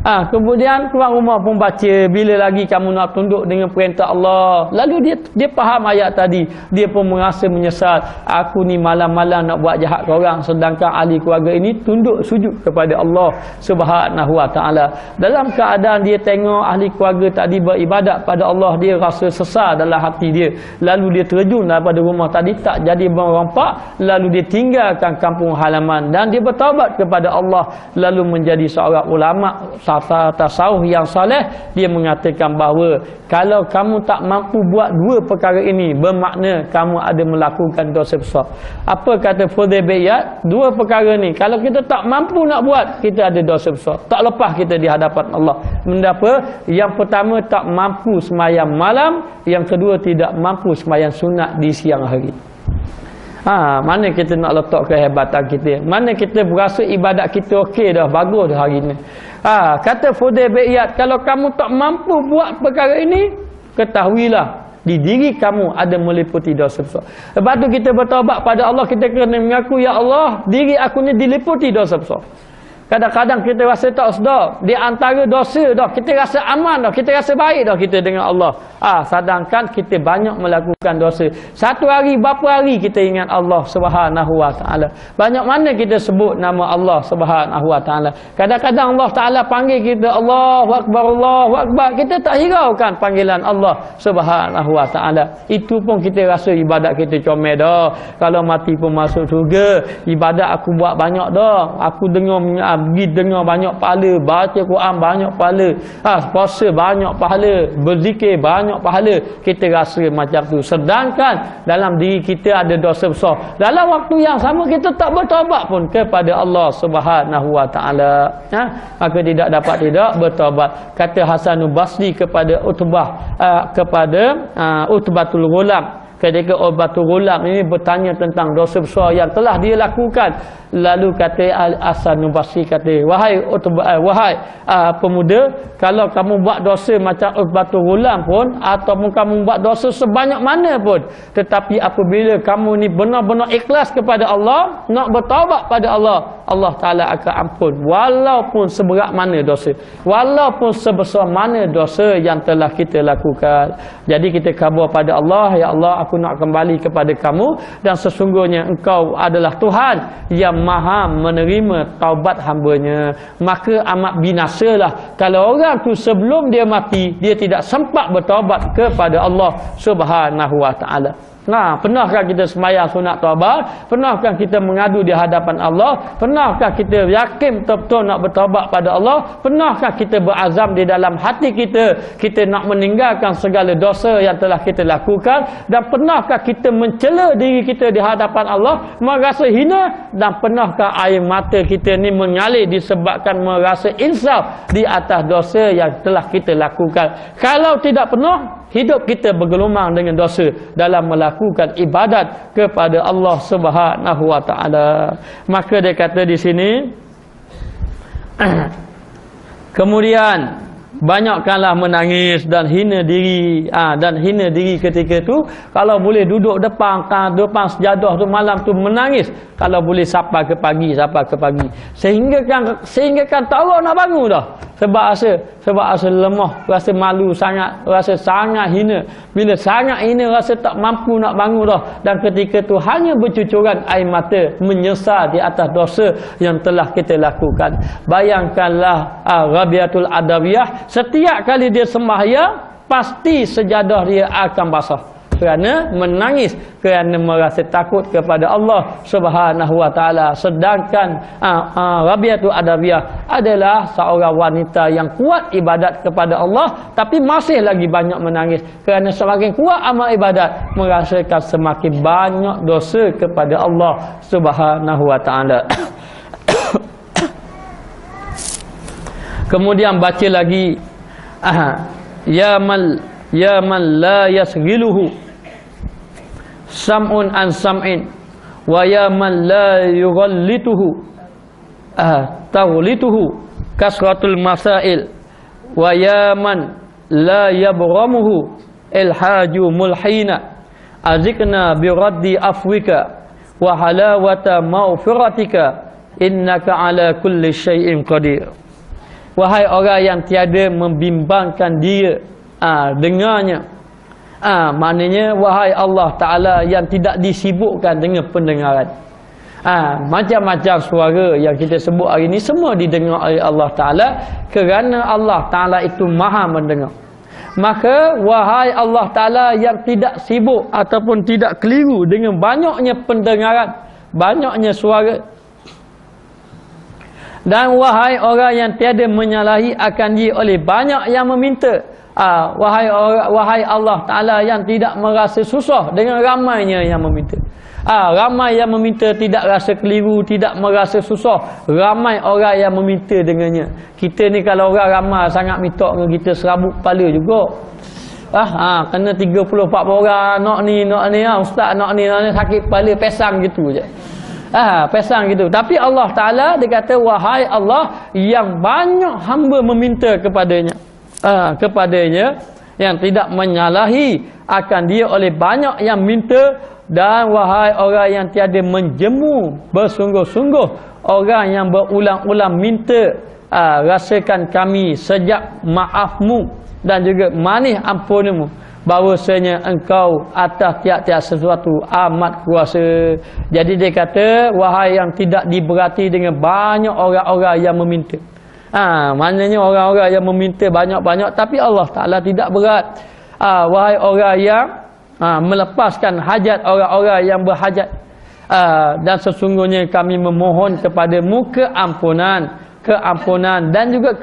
Kemudian tuan rumah pun baca, bila lagi kamu nak tunduk dengan perintah Allah. Lalu dia faham ayat tadi, dia pun merasa menyesal. Aku ni malam-malam nak buat jahat ke orang, sedangkan ahli keluarga ini tunduk sujud kepada Allah Subhanahu wa ta'ala. Dalam keadaan dia tengok ahli keluarga tadi beribadat pada Allah, dia rasa sesal dalam hati dia. Lalu dia terjun daripada rumah tadi, tak jadi merompak, lalu dia tinggalkan kampung halaman dan dia bertaubat kepada Allah, lalu menjadi seorang ulama tasawuf yang soleh. Dia mengatakan bahawa kalau kamu tak mampu buat dua perkara ini, bermakna kamu ada melakukan dosa besar. Apa kata Fudail bin Iyad? Dua perkara ni kalau kita tak mampu nak buat, kita ada dosa besar, tak lepas kita di hadapan Allah. Mendapa? Yang pertama, tak mampu sembahyang malam. Yang kedua, tidak mampu sembahyang sunat di siang hari. Mana kita nak letak kehebatan kita? Mana kita berasa ibadat kita okey dah, bagus dah hari ni. Kata Fudail bin Iyad, kalau kamu tak mampu buat perkara ini, ketahuilah di diri kamu ada meliputi dosa besar. Lepas tu kita bertaubat pada Allah, kita kena mengaku, ya Allah, diri aku ni diliputi dosa besar. Kadang-kadang kita rasa tak sedar, di antara dosa dah kita rasa aman dah, kita rasa baik dah kita dengan Allah. Sedangkan kita banyak melakukan dosa. Satu hari berapa hari kita ingat Allah Subhanahu wa ta'ala? Banyak mana kita sebut nama Allah Subhanahu wa ta'ala? Kadang-kadang Allah Ta'ala panggil kita, Allahu Akbar, Allahu Akbar, kita tak hiraukan panggilan Allah Subhanahu wa ta'ala. Itu pun kita rasa ibadat kita comel dah. Kalau mati pun masuk syurga. Ibadat aku buat banyak dah, aku pergi dengar banyak pahala, baca Quran banyak pahala, puasa banyak pahala, berzikir banyak pahala. Kita rasa macam tu, sedangkan dalam diri kita ada dosa besar. Dalam waktu yang sama kita tak bertaubat pun kepada Allah Subhanahu wa ta'ala. Maka tidak dapat tidak bertaubat. Kata Hasanul Basri kepada Utbatul Ghulam, ketika Utbatul Ghulam ini bertanya tentang dosa besar yang telah dia lakukan, lalu kata Hasanul Basri, kata, wahai pemuda, kalau kamu buat dosa macam Utbatul Ghulam pun, ataupun kamu buat dosa sebanyak mana pun, tetapi apabila kamu ni benar-benar ikhlas kepada Allah, nak bertaubat pada Allah, Allah Ta'ala akan ampun, walaupun seberat mana dosa, walaupun sebesar mana dosa yang telah kita lakukan. Jadi kita khabar pada Allah, ya Allah, aku nak kembali kepada kamu, dan sesungguhnya engkau adalah Tuhan yang maha menerima taubat hambanya. Maka amat binasalah kalau orang tu sebelum dia mati, dia tidak sempat bertaubat kepada Allah Subhanahu wa ta'ala. Pernahkah kita sembahyang sunat taubat? Pernahkah kita mengadu di hadapan Allah? Pernahkah kita yakin betul-betul nak bertaubat pada Allah? Pernahkah kita berazam di dalam hati kita, kita nak meninggalkan segala dosa yang telah kita lakukan? Dan pernahkah kita mencela diri kita di hadapan Allah, merasa hina? Dan pernahkah air mata kita ni mengalir disebabkan merasa insaf di atas dosa yang telah kita lakukan? Kalau tidak pernah, hidup kita bergelumang dengan dosa dalam melakukan ibadat kepada Allah Subhanahu wa ta'ala. Maka dia kata di sini, kemudian banyakkanlah menangis dan hina diri. Dan hina diri ketika tu, kalau boleh duduk depan sejadah tu malam tu menangis, kalau boleh sampai ke pagi. Sehingga kan tak ada nak bangun dah. Sebab rasa lemah, rasa malu sangat, rasa sangat hina. Bila sangat hina, rasa tak mampu nak bangun dah. Dan ketika tu hanya bercucuran air mata, menyesal di atas dosa yang telah kita lakukan. Bayangkanlah Rabi'atul Adawiyah, setiap kali dia sembahyang, pasti sejadah dia akan basah. kerana menangis kerana merasa takut kepada Allah Subhanahu wa taala. Sedangkan Rabi'atul Adawiyah adalah seorang wanita yang kuat ibadat kepada Allah tapi masih lagi banyak menangis kerana semakin kuat amal ibadat merasakan semakin banyak dosa kepada Allah Subhanahu wa taala. Kemudian baca lagi ya man la yasghiluhu sam'un an sam'in wa ya man la yughallituhu taghlituhu kasratul masail wa ya man la yabghamuhu ilhaju mulhina azikna bi raddi afwika wa halawata maghfiratika innaka ala kulli syai'in qadir. Wahai orang yang tiada membimbangkan dia dengarnya, maknanya wahai Allah Ta'ala yang tidak disibukkan dengan pendengaran. Macam-macam suara yang kita sebut hari ini semua didengar oleh Allah Ta'ala kerana Allah Ta'ala itu maha mendengar. Maka wahai Allah Ta'ala yang tidak sibuk ataupun tidak keliru dengan banyaknya pendengaran, banyaknya suara, dan wahai orang yang tiada menyalahi akan dia oleh banyak yang meminta, wahai Allah Ta'ala yang tidak merasa susah dengan ramainya yang meminta. Ramai yang meminta tidak rasa keliru, tidak merasa susah. Ramai orang yang meminta dengannya. Kita ni kalau orang ramai sangat minta dengan kita, serabut kepala juga. Kena 30-40 orang nak ni ustaz nak ni sakit kepala, pesang gitu je. Pesang gitu. Tapi Allah Ta'ala dia kata wahai Allah yang banyak hamba meminta kepadanya, yang tidak menyalahi akan dia oleh banyak yang minta, dan wahai orang yang tiada menjemu bersungguh-sungguh orang yang berulang-ulang minta, rasakan kami sejak maafmu dan juga manis ampunmu, bahawasanya engkau atas tiap-tiap sesuatu amat kuasa. Jadi dia kata wahai yang tidak diberati dengan banyak orang-orang yang meminta. Maknanya orang-orang yang meminta banyak-banyak tapi Allah Ta'ala tidak berat. Wahai orang yang melepaskan hajat orang-orang yang berhajat, dan sesungguhnya kami memohon kepadamu keampunan dan juga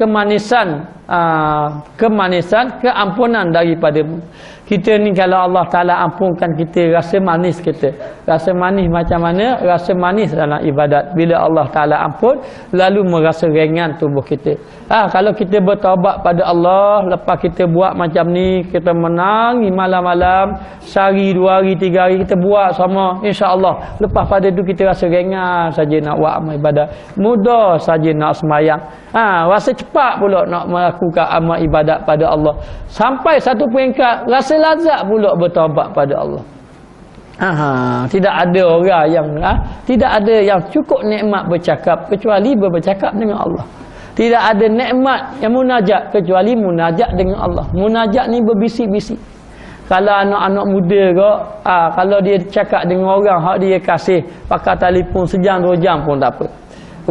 kemanisan keampunan daripadamu. Kita ni kalau Allah Ta'ala ampunkan kita, rasa manis kita. Rasa manis macam mana? Rasa manis dalam ibadat. Bila Allah Ta'ala ampun, lalu merasa ringan tubuh kita. Kalau kita bertaubat pada Allah, lepas kita buat macam ni, kita menangi malam-malam, sehari, 2 hari, 3 hari kita buat sama, insya-Allah. Lepas pada tu kita rasa ringan saja nak buat amal ibadat. Mudah saja nak sembahyang. Rasa cepat pula nak melakukan amal ibadat pada Allah. Sampai satu peringkat rasa lazat pula bertaubat pada Allah. Tidak ada orang yang tidak ada yang cukup nikmat bercakap kecuali bercakap dengan Allah. Tidak ada nikmat yang munajat kecuali munajat dengan Allah. Munajat ni berbisik-bisik. Kalau anak-anak muda ke, kalau dia cakap dengan orang hak dia kasih pakai telefon sejam 2 jam pun tak apa.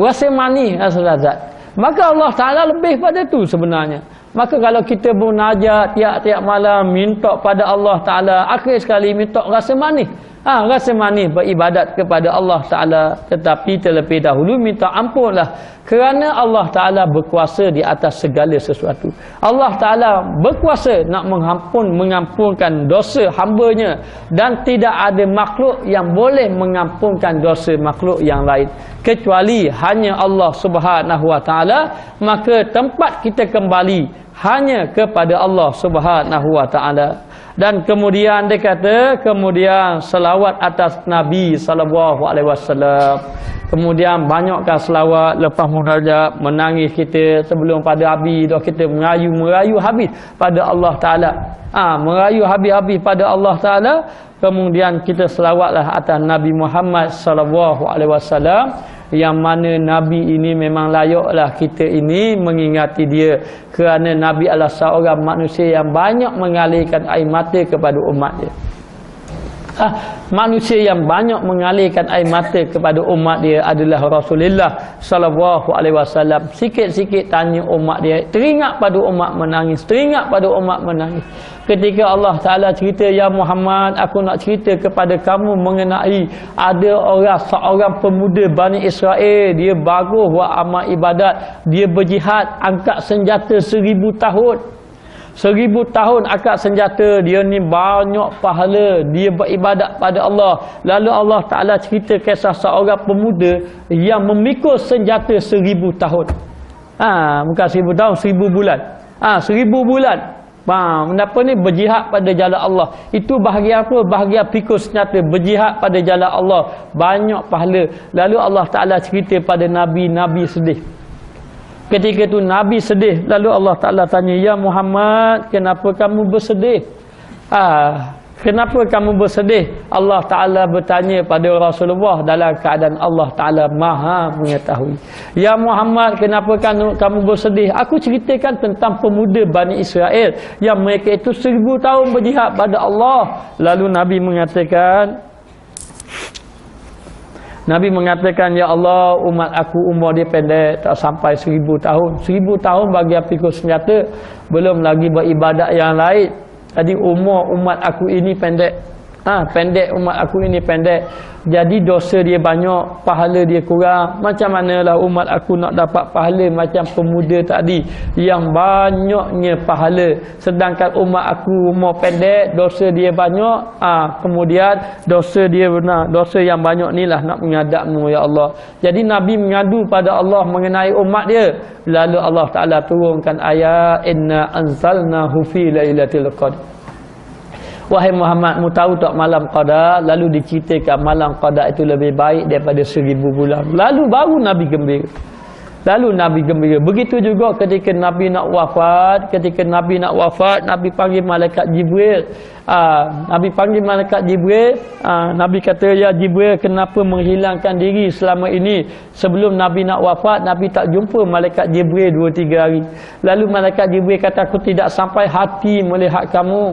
Rasa manis, rasa lazat. Maka Allah Ta'ala lebih pada tu sebenarnya. Maka kalau kita munajat tiap-tiap malam minta pada Allah Ta'ala, akhir sekali minta rasa manis. Rasa manis beribadat kepada Allah Ta'ala. Tetapi terlebih dahulu minta ampunlah. Kerana Allah Ta'ala berkuasa di atas segala sesuatu. Allah Ta'ala berkuasa nak mengampunkan dosa hamba-Nya. Dan tidak ada makhluk yang boleh mengampunkan dosa makhluk yang lain. Kecuali hanya Allah Subhanahu Wa Ta'ala. Maka tempat kita kembali hanya kepada Allah Subhanahu Wa Ta'ala. Dan kemudian dia kata, kemudian selawat atas Nabi sallallahu alaihi wasallam. Kemudian banyakkan selawat lepas munajat, menangis kita sebelum pada habis dah kita merayu habis pada Allah Taala. Merayu habis-habis pada Allah Taala. Kemudian kita selawatlah atas Nabi Muhammad sallallahu alaihi wasallam, yang mana Nabi ini memang layaklah kita ini mengingati dia, kerana Nabi adalah seorang manusia yang banyak mengalirkan air mata kepada umat dia. Manusia yang banyak mengalirkan air mata kepada umat dia adalah Rasulullah sallallahu alaihi wasallam. Sikit-sikit tanya umat dia, teringat pada umat menangis, teringat pada umat menangis. Ketika Allah Ta'ala cerita, ya Muhammad, aku nak cerita kepada kamu mengenai ada seorang pemuda Bani Israel, dia bagus buat amal ibadat, dia berjihad, angkat senjata 1000 tahun. 1000 tahun angkat senjata, dia ni banyak pahala, dia beribadat pada Allah. Lalu Allah Ta'ala cerita kisah seorang pemuda yang memikul senjata 1000 tahun. Bukan 1000 tahun, 1000 bulan. 1000 bulan. Kenapa ni? Berjihad pada jalan Allah. Itu bahagian apa? Bahagian pikul senjata, berjihad pada jalan Allah, banyak pahala. Lalu Allah Ta'ala cerita pada Nabi sedih. Ketika itu Nabi sedih, lalu Allah Ta'ala tanya, ya Muhammad, kenapa kamu bersedih? Kenapa kamu bersedih? Allah Ta'ala bertanya pada Rasulullah dalam keadaan Allah Ta'ala maha mengetahui. Ya Muhammad, kenapa kamu bersedih? Aku ceritakan tentang pemuda Bani Israel yang mereka itu 1000 tahun berjihad pada Allah. Lalu Nabi mengatakan, ya Allah, umat aku umur dia pendek, tak sampai 1000 tahun. 1000 tahun bagi pikul senjata, belum lagi beribadat yang lain. Jadi umur umat aku ini pendek. Umat aku ini pendek. Jadi dosa dia banyak, pahala dia kurang. Macam manalah umat aku nak dapat pahala macam pemuda tadi yang banyaknya pahala, sedangkan umat aku umur pendek, dosa dia banyak. Kemudian dosa dia benar, dosa yang banyak ni lah nak menghadapmu ya Allah. Jadi Nabi mengadu pada Allah mengenai umat dia. Lalu Allah Ta'ala turunkan ayat, inna anzalnahu fi lailatul qadar. Wahai Muhammad, mu tahu tak malam qadar? Lalu diceritakan malam qadar itu lebih baik daripada 1000 bulan. Lalu baru Nabi gembira. Begitu juga ketika Nabi nak wafat. Nabi panggil malaikat Jibril. Nabi kata, ya Jibril, kenapa menghilangkan diri selama ini? Sebelum Nabi nak wafat, Nabi tak jumpa malaikat Jibril 2-3 hari. Lalu malaikat Jibril kata, aku tidak sampai hati melihat kamu.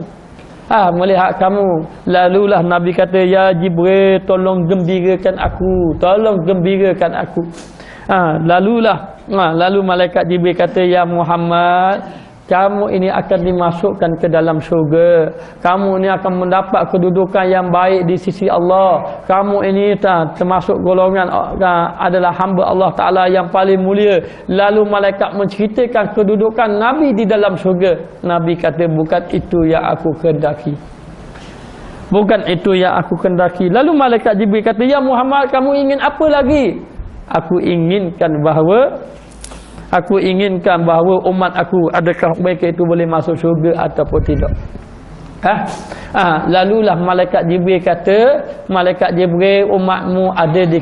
Lalulah Nabi kata, ya Jibril, tolong gembirakan aku. Lalu malaikat Jibril kata, ya Muhammad, kamu ini akan dimasukkan ke dalam syurga. Kamu ini akan mendapat kedudukan yang baik di sisi Allah. Kamu ini termasuk golongan adalah hamba Allah Ta'ala yang paling mulia. Lalu malaikat menceritakan kedudukan Nabi di dalam syurga. Nabi kata, bukan itu yang aku kehendaki. Lalu malaikat Jibril kata, ya Muhammad, kamu ingin apa lagi? Aku inginkan bahawa umat aku, adakah mereka itu boleh masuk syurga ataupun tidak. Lalulah malaikat Jibril kata, umatmu ada di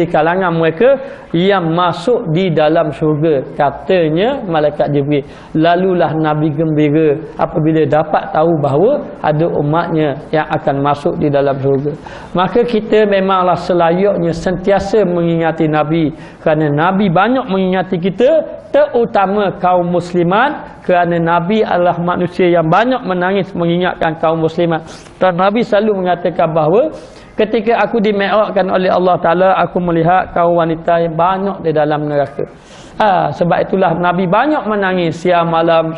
kalangan mereka. Yang masuk di dalam syurga, katanya malaikat Jibril. Lalulah Nabi gembira apabila dapat tahu bahawa ada umatnya yang akan masuk di dalam syurga. Maka kita memanglah selayaknya sentiasa mengingati Nabi, kerana Nabi banyak mengingati kita, terutama kaum muslimat, kerana Nabi adalah manusia yang banyak menangis mengingatkan kaum muslimat. Dan Nabi selalu mengatakan bahawa ketika aku di-mi'rajkan oleh Allah Ta'ala, aku melihat kaum wanita yang banyak di dalam neraka. Sebab itulah Nabi banyak menangis, siang malam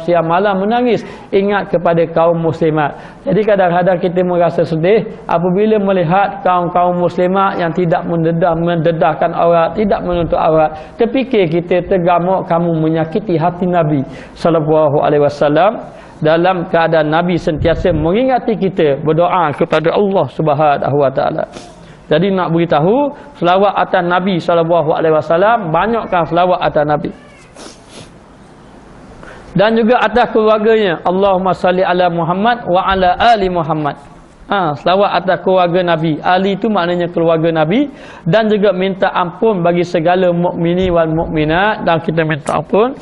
menangis, ingat kepada kaum muslimat. Jadi kadang-kadang kita merasa sedih apabila melihat kaum muslimat yang tidak mendedahkan aurat, tidak menutup aurat. Terfikir kita, tergamuk kamu menyakiti hati Nabi sallallahu alaihi wasallam. Dalam keadaan Nabi sentiasa mengingati kita, berdoa kepada Allah Subhanahu wa taala. Jadi nak beritahu, selawat atas Nabi SAW, banyakkan selawat atas Nabi. Dan juga atas keluarganya. Allahumma salli ala Muhammad wa ala ali Muhammad. Selawat atas keluarga Nabi. Ali itu maknanya keluarga Nabi. Dan juga minta ampun bagi segala mukmini wal mukminat. Dan kita minta ampun.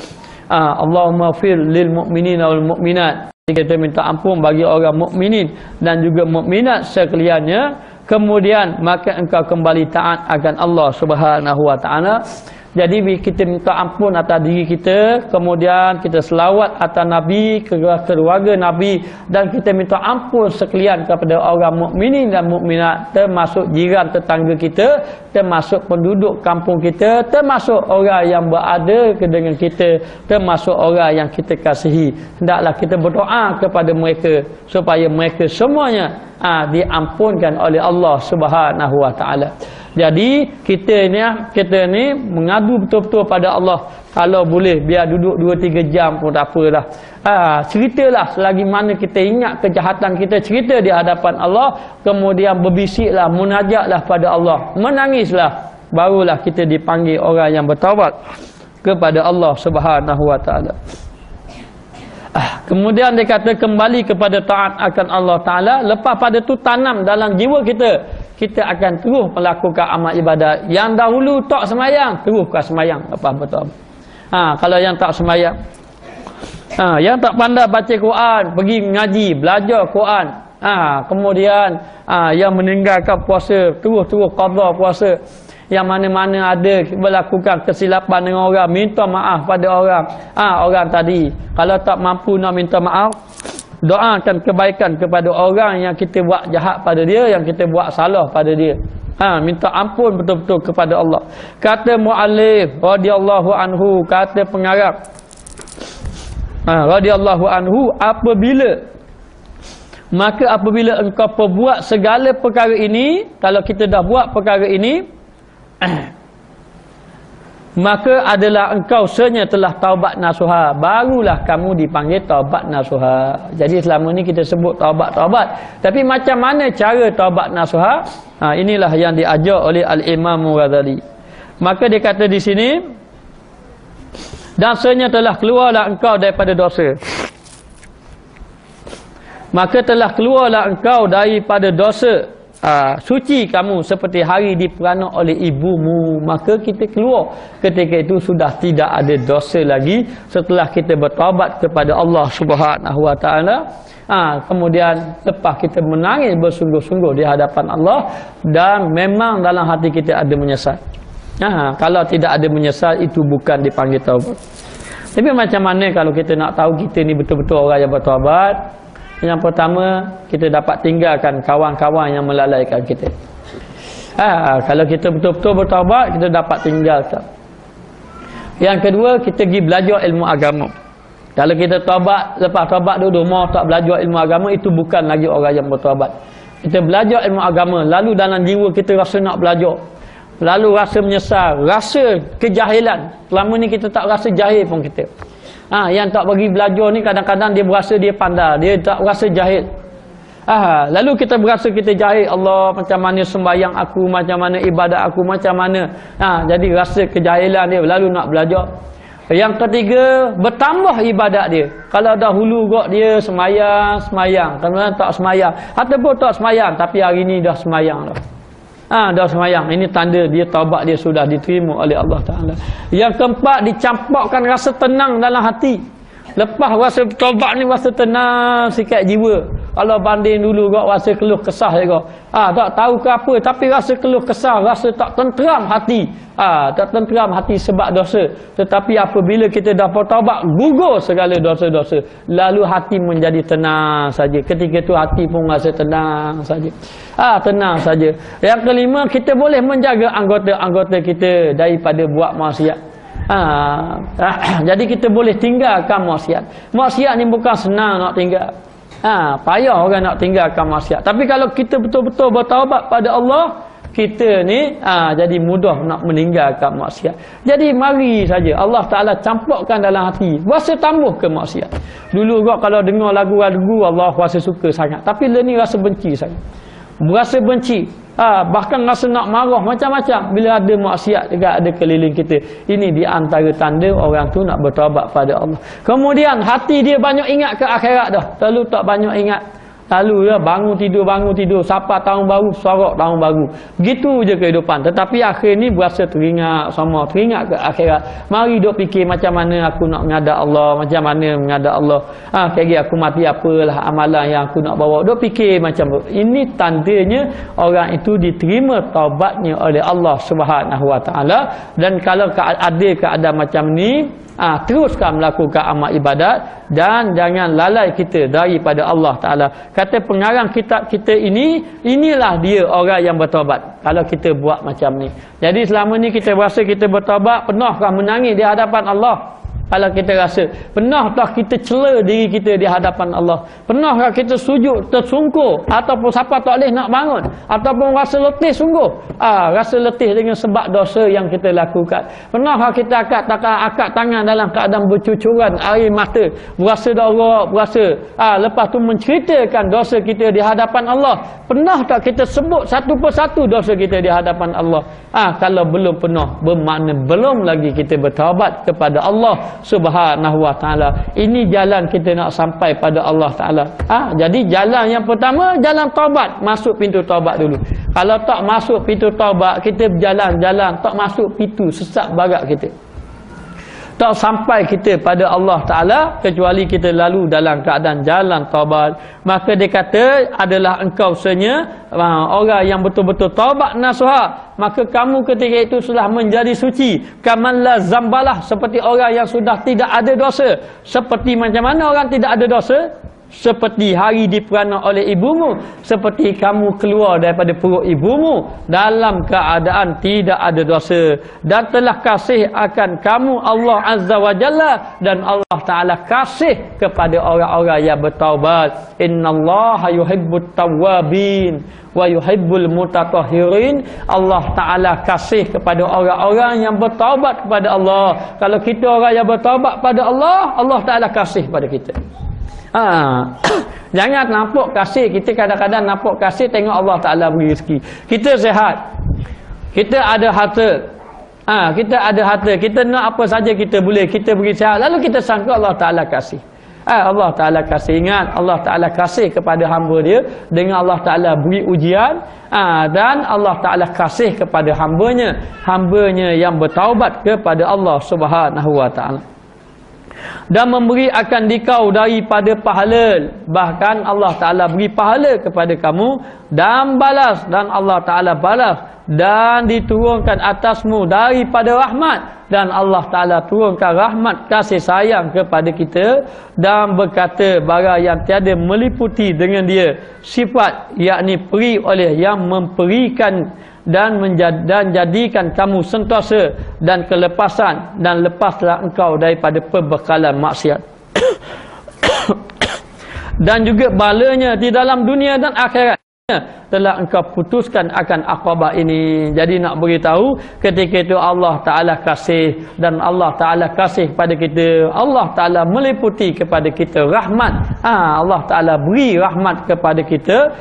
Allahumma fir lil mu'minina wal mu'minat. Kita minta ampun bagi orang mukminin dan juga mukminat sekaliannya. Kemudian maka engkau kembali taat akan Allah Subhanahu wa taala. Jadi kita minta ampun atas diri kita, kemudian kita selawat atas Nabi, keluarga Nabi, dan kita minta ampun sekalian kepada orang mukminin dan mukminat, termasuk jiran tetangga kita, termasuk penduduk kampung kita, termasuk orang yang berada dengan kita, termasuk orang yang kita kasihi. Hendaklah kita berdoa kepada mereka supaya mereka semuanya diampunkan oleh Allah Subhanahu wa taala. Jadi kita ni mengadu betul-betul pada Allah. Kalau boleh biar duduk 2-3 jam pun tak apalah. Ceritalah selagi mana kita ingat kejahatan kita, cerita di hadapan Allah, kemudian berbisiklah, munajatlah pada Allah, menangislah, barulah kita dipanggil orang yang bertaubat kepada Allah Subhanahu wa taala. Kemudian dia kata kembali kepada taat akan Allah Ta'ala. Lepas pada tu tanam dalam jiwa kita, kita akan terus melakukan amal ibadat. Yang dahulu tak semayang, teruskan semayang. Lepas betul. Kalau yang tak semayang, yang tak pandai baca Quran, pergi ngaji, belajar Quran. Kemudian yang meninggalkan puasa, terus qada puasa. Yang mana-mana ada melakukan kesilapan dengan orang, minta maaf pada orang. Orang tadi, kalau tak mampu nak minta maaf, doakan kebaikan kepada orang yang kita buat jahat pada dia, yang kita buat salah pada dia. Minta ampun betul-betul kepada Allah. Kata muallif radhiyallahu anhu, kata pengarang radhiyallahu anhu, apabila engkau perbuat segala perkara ini, kalau kita dah buat perkara ini, maka adalah engkau sebenarnya telah taubat nasuha, barulah kamu dipanggil taubat nasuha. Jadi selama ni kita sebut taubat, tapi macam mana cara taubat nasuha? Inilah yang diajar oleh Al-Imam Ghazali. Maka dia kata di sini, dan sebenarnya telah keluarlah engkau daripada dosa, maka telah keluarlah engkau daripada dosa, suci kamu seperti hari diperanak oleh ibumu. Maka kita keluar ketika itu sudah tidak ada dosa lagi setelah kita bertaubat kepada Allah Subhanahu wa taala. Kemudian lepas kita menangis bersungguh-sungguh di hadapan Allah, dan memang dalam hati kita ada menyesal. Kalau tidak ada menyesal, itu bukan dipanggil taubat. Tapi macam mana kalau kita nak tahu kita ni betul-betul orang yang bertaubat? Yang pertama, kita dapat tinggalkan kawan-kawan yang melalaikan kita. Kalau kita betul-betul bertaubat, kita dapat tinggalkan. Yang kedua, kita pergi belajar ilmu agama. Kalau kita taubat, lepas taubat duduk mau tak belajar ilmu agama, itu bukan lagi orang yang bertaubat. Kita belajar ilmu agama, lalu dalam jiwa kita rasa nak belajar, lalu rasa menyesal, rasa kejahilan. Selama ni kita tak rasa jahil pun kita. Yang tak bagi belajar ni kadang-kadang dia berasa dia pandai, dia tak rasa jahil. Lalu kita berasa kita jahil. Allah, macam mana sembahyang aku, macam mana ibadat aku, macam mana. Jadi rasa kejahilan dia, lalu nak belajar. Yang ketiga, bertambah ibadat dia. Kalau dahulu dia semayang, kemudian tak semayang, ataupun tak semayang tapi hari ni dah semayang dah. Dah semayang. Ini tanda dia taubat dia sudah diterima oleh Allah Ta'ala. Yang keempat, dicampakkan rasa tenang dalam hati. Lepas rasa taubat ni rasa tenang sikit jiwa. Kalau banding dulu rasa keluh kesah juga. Tak tahu ke apa, tapi rasa keluh kesah, rasa tak tenteram hati. Tak tenteram hati sebab dosa. Tetapi apabila kita dah bertaubat, gugur segala dosa-dosa, lalu hati menjadi tenang saja. Ketika itu hati pun rasa tenang saja. Tenang saja. Yang kelima, kita boleh menjaga anggota-anggota kita daripada buat maksiat. Jadi kita boleh tinggalkan maksiat. Maksiat ni bukan senang nak tinggal. Payah orang nak tinggalkan maksiat. Tapi kalau kita betul-betul bertaubat pada Allah, kita ni jadi mudah nak meninggalkan maksiat. Jadi mari saja Allah Ta'ala campurkan dalam hati, rasa tambah ke maksiat. Dulu kalau dengar lagu-lagu Allah rasa suka sangat, tapi ni rasa benci sangat. Berasa benci, bahkan rasa nak marah macam-macam bila ada maksiat juga ada keliling kita. Ini di antara tanda orang tu nak bertaubat pada Allah. Kemudian hati dia banyak ingat ke akhirat dah, lalu tak banyak ingat Lalu bangun tidur, siapa tahun baru, sorak tahun baru. Begitu je kehidupan. Tetapi akhir ni berasa teringat ke akhirat. Mari duk fikir macam mana aku nak menghadap Allah, macam mana menghadap Allah. Kali aku mati apalah amalan yang aku nak bawa. Duk fikir macam tu. Ini tandanya orang itu diterima taubatnya oleh Allah Subhanahu Wa Taala. Dan kalau ada keadaan macam ni, teruskan melakukan amal ibadat dan jangan lalai kita daripada Allah Ta'ala. Kata pengarang kitab kita ini, inilah dia orang yang bertaubat. Kalau kita buat macam ni. Jadi selama ni kita rasa kita bertaubat, pernahkah menangis di hadapan Allah? Kalau kita rasa, pernahkah kita cela diri kita di hadapan Allah? Pernahkah kita sujud tersungkur? Ataupun siapa tak boleh nak bangun? Ataupun rasa letih sungguh? Rasa letih dengan sebab dosa yang kita lakukan. Pernahkah kita akad tangan dalam keadaan bercucuran air mata? Berasa darah, berasa. Lepas tu menceritakan dosa kita di hadapan Allah. Pernahkah kita sebut satu persatu dosa kita di hadapan Allah? Kalau belum pernah, bermakna belum lagi kita bertaubat kepada Allah Subhanahu Wa Taala. Ini jalan kita nak sampai pada Allah Taala. Jadi jalan yang pertama, jalan taubat. Masuk pintu taubat dulu. Kalau tak masuk pintu taubat, kita berjalan-jalan tak masuk pintu, sesat barat kita. Tak sampai kita pada Allah Ta'ala kecuali kita lalu dalam keadaan jalan taubat. Maka dia kata adalah engkau sebenarnya orang yang betul-betul taubat nasuha. Maka kamu ketika itu sudah menjadi suci. Kamanla zambalah, seperti orang yang sudah tidak ada dosa. Seperti macam mana orang tidak ada dosa? Seperti hari diperana oleh ibumu, seperti kamu keluar daripada perut ibumu dalam keadaan tidak ada dosa, dan telah kasih akan kamu Allah Azza wa Jalla, dan Allah Ta'ala kasih kepada orang-orang yang bertaubat. Innallaha yuhibbut tawwabin wa yuhibbul mutatahhirin. Allah Ta'ala kasih kepada orang-orang yang bertaubat kepada Allah. Kalau kita orang yang bertaubat pada Allah, Allah Ta'ala kasih pada kita. Jangan nampak kasih. Kita kadang-kadang nampak kasih, tengok Allah Ta'ala beri rezeki. Kita sihat, kita ada harta, kita nak apa saja kita boleh, kita beri sihat, lalu kita sangka Allah Ta'ala kasih. Allah Ta'ala kasih. Ingat, Allah Ta'ala kasih kepada hamba dia dengan Allah Ta'ala beri ujian, dan Allah Ta'ala kasih kepada hambanya yang bertaubat kepada Allah Subhanahu Wa Ta'ala, dan memberi akan dikau daripada pahala. Bahkan Allah Ta'ala beri pahala kepada kamu dan balas, dan Allah Ta'ala balas, dan diturunkan atasmu daripada rahmat, dan Allah Ta'ala turunkan rahmat kasih sayang kepada kita, dan berkata barang yang tiada meliputi dengan dia sifat, yakni peri oleh yang memperikan, dan jadikan kamu sentosa dan kelepasan, dan lepaslah engkau daripada perbekalan maksiat. Dan juga balanya di dalam dunia dan akhirat telah engkau putuskan akan aqabah ini. Jadi nak beritahu, ketika itu Allah Ta'ala kasih, dan Allah Ta'ala kasih kepada kita. Allah Ta'ala meliputi kepada kita rahmat. Allah Ta'ala beri rahmat kepada kita,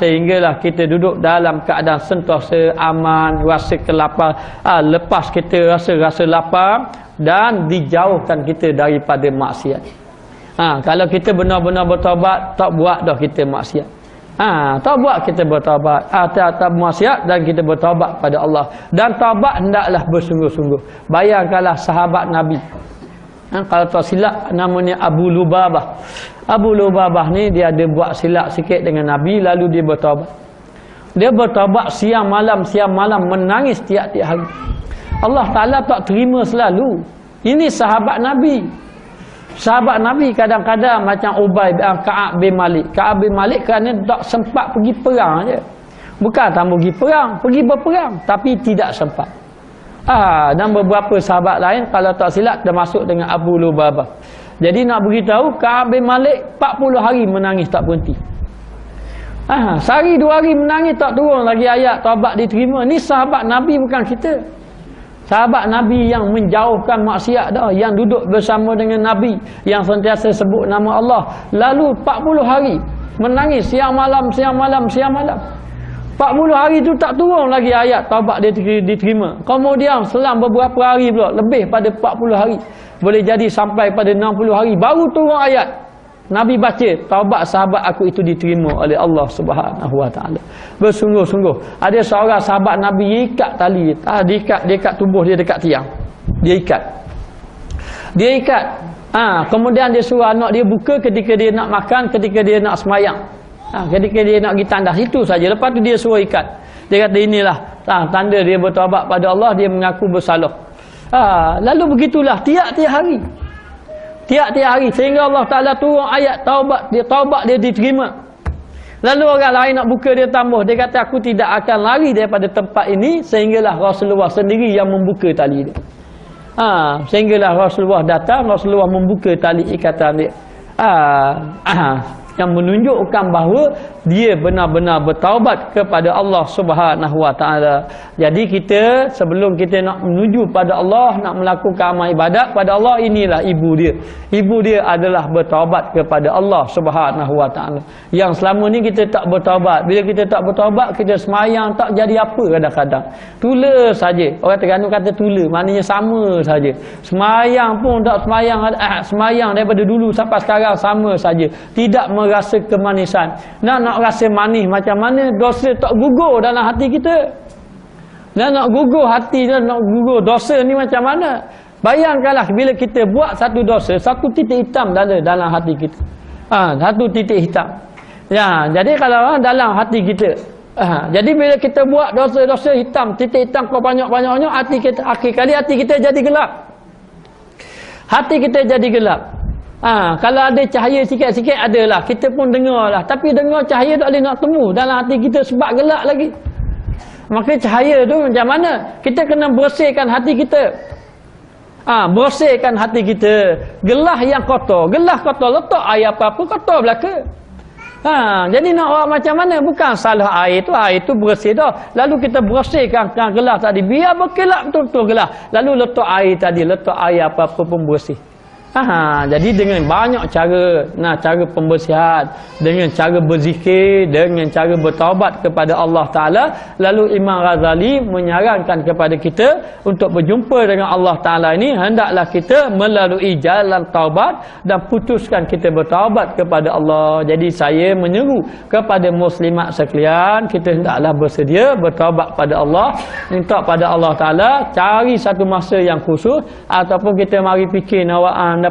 sehinggalah kita duduk dalam keadaan sentosa, aman, rasa kelapar, lepas kita rasa lapar, dan dijauhkan kita daripada maksiat. Kalau kita benar-benar bertaubat, tak buat dah kita maksiat. Tak buat kita bertaubat, tak maksiat, dan kita bertaubat pada Allah. Dan taubat hendaklah bersungguh-sungguh. Bayangkanlah sahabat Nabi, kalau tak silap namanya Abu Lubabah. Abu Lubabah ni dia ada buat silap sikit dengan Nabi, lalu dia bertaubat. Dia bertaubat siang malam menangis tiap-tiap hari. Allah Ta'ala tak terima selalu. Ini sahabat Nabi. Sahabat Nabi kadang-kadang macam Ka'ab bin Malik. Ka'ab bin Malik kerana tak sempat pergi perang je. Bukan tak pergi perang, pergi berperang, tapi tidak sempat. Dan beberapa sahabat lain kalau tak silap dah masuk dengan Abu Lubabah. Jadi nak beritahu, Ka'ab bin Malik 40 hari menangis tak berhenti. Sehari 2 hari menangis tak turun lagi ayat taubat diterima. Ni sahabat Nabi, bukan kita. Sahabat Nabi yang menjauhkan maksiat dah, yang duduk bersama dengan Nabi, yang sentiasa sebut nama Allah. Lalu 40 hari menangis siang malam. 40 hari tu tak turun lagi ayat taubat dia diterima. Kemudian selang beberapa hari pula, lebih pada 40 hari, boleh jadi sampai pada 60 hari baru turun ayat Nabi baca, taubat sahabat aku itu diterima oleh Allah Subhanahu Wa Taala. Bersungguh-sungguh. Ada seorang sahabat Nabi ikat tali, dia ikat tubuh dia dekat tiang. Dia ikat. Kemudian dia suruh anak dia buka ketika dia nak makan, ketika dia nak semayang. Ketika dia nak pergi tandas, itu saja. Lepas tu dia suruh ikat. Dia kata inilah tanda dia bertaubat pada Allah, dia mengaku bersalah. Lalu begitulah tiap-tiap hari. Tiap-tiap hari sehingga Allah Ta'ala turun ayat taubat dia diterima. Lalu orang lain nak buka, dia tambah, dia kata aku tidak akan lari daripada tempat ini sehinggalah Rasulullah sendiri yang membuka tali dia. Sehinggalah Rasulullah datang, Rasulullah membuka tali ikatan dia. Yang menunjukkan bahawa dia benar-benar bertaubat kepada Allah Subhanahu Wa Taala. Jadi kita sebelum kita nak menuju pada Allah, nak melakukan amal ibadat pada Allah, inilah ibu dia. Ibu dia adalah bertaubat kepada Allah Subhanahu Wa Taala. Yang selama ni kita tak bertaubat. Bila kita tak bertaubat, kita semayang tak jadi apa kadang-kadang. Tula saja. Orang Terengganu kata tula, maknanya sama saja. Semayang pun tak semayang daripada dulu sampai sekarang sama saja. Tidak merasa kemanisan. Nak rasa manis macam mana, dosa tak gugur dalam hati kita. Nak gugur hati, nak gugur dosa ni macam mana. Bayangkanlah bila kita buat satu dosa, satu titik hitam dalam hati kita. Satu titik hitam. Jadi kalau dalam hati kita, jadi bila kita buat dosa-dosa hitam, titik hitam kau banyak-banyaknya, akhir kali hati kita jadi gelap. Hati kita jadi gelap. Kalau ada cahaya sikit-sikit adalah, kita pun dengar lah. Tapi dengar cahaya tak boleh nak temu dalam hati kita sebab gelap lagi. Maka cahaya tu macam mana? Kita kena bersihkan hati kita. Bersihkan hati kita. Gelah yang kotor. Gelah kotor, letak air apa-apa, kotor belaka. Jadi nak buat macam mana? Bukan salah air tu bersih dah. Lalu kita bersihkan gelas tadi. Biar berkelap betul-betul gelas. Lalu letak air tadi, letak air apa-apa pun bersih. Jadi dengan banyak cara, cara pembersihan, dengan cara berzikir, dengan cara bertaubat kepada Allah Ta'ala. Lalu Imam Ghazali menyarankan kepada kita untuk berjumpa dengan Allah Ta'ala ini, hendaklah kita melalui jalan taubat dan putuskan kita bertaubat kepada Allah. Jadi saya menyeru kepada muslimat sekalian, kita hendaklah bersedia bertaubat pada Allah, minta pada Allah Ta'ala, cari satu masa yang khusus, ataupun kita mari fikir nawaan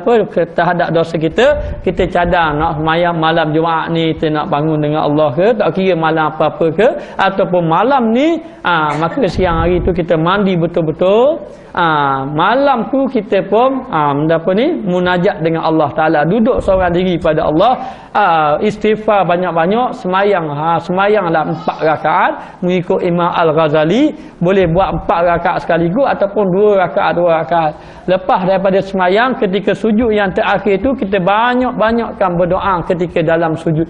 terhadap dosa kita cadang nak malam Jumaat ni kita nak bangun dengan Allah ke, tak kira malam apa-apa ke, ataupun malam ni maka siang hari tu kita mandi betul-betul, malam tu kita pun munajat dengan Allah Ta'ala, duduk seorang diri pada Allah, istighfar banyak-banyak, semayanglah 4 rakaat mengikut Imam Al-Ghazali. Boleh buat 4 rakaat sekaligus ataupun 2 rakaat. Lepas daripada semayang, ketika sujud yang terakhir tu kita banyak-banyakkan berdoa ketika dalam sujud.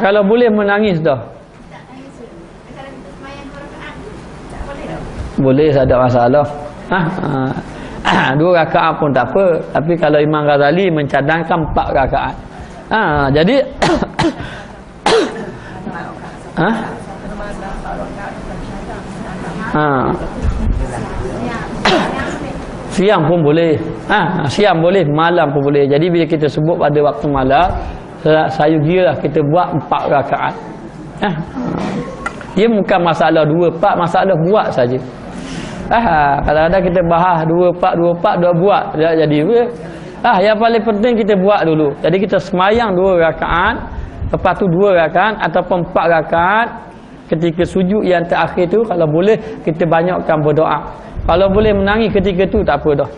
Kalau boleh menangis dah. Boleh, tak ada masalah. 2 rakaat pun tak apa. Tapi kalau Imam Ghazali mencadangkan 4 rakaat. Jadi siang pun boleh. Siang boleh, malam pun boleh. Jadi bila kita sebut pada waktu malam, saya kira kita buat 4 rakaat. Dia bukan masalah 2, 4, masalah buat saja. Kadang-kadang kita bahas 2, 4 buat tak jadi apa. Yang paling penting kita buat dulu. Jadi kita semayang 2 rakaat, lepas tu 2 rakaat ataupun 4 rakaat. Ketika sujud yang terakhir tu, kalau boleh kita banyakkan berdoa. Kalau boleh menangis ketika tu tak apa dah.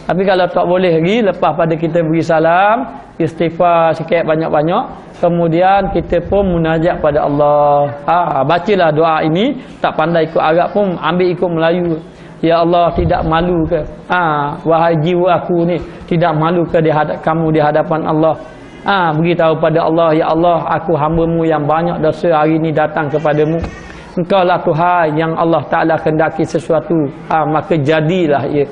Tapi kalau tak boleh lagi, lepas pada kita beri salam, istighfar sikit banyak-banyak, kemudian kita pun munajat pada Allah. Bacalah doa ini, tak pandai ikut Arab pun ambil ikut Melayu. Ya Allah, tidak malu ke? Wahai jiwa aku ni, tidak malu ke kamu di hadapan Allah? Beritahu pada Allah, ya Allah, aku hamba-Mu yang banyak dosa hari ini datang kepadamu. engkau lah Tuhan yang Allah Ta'ala kehendaki sesuatu, maka jadilah ia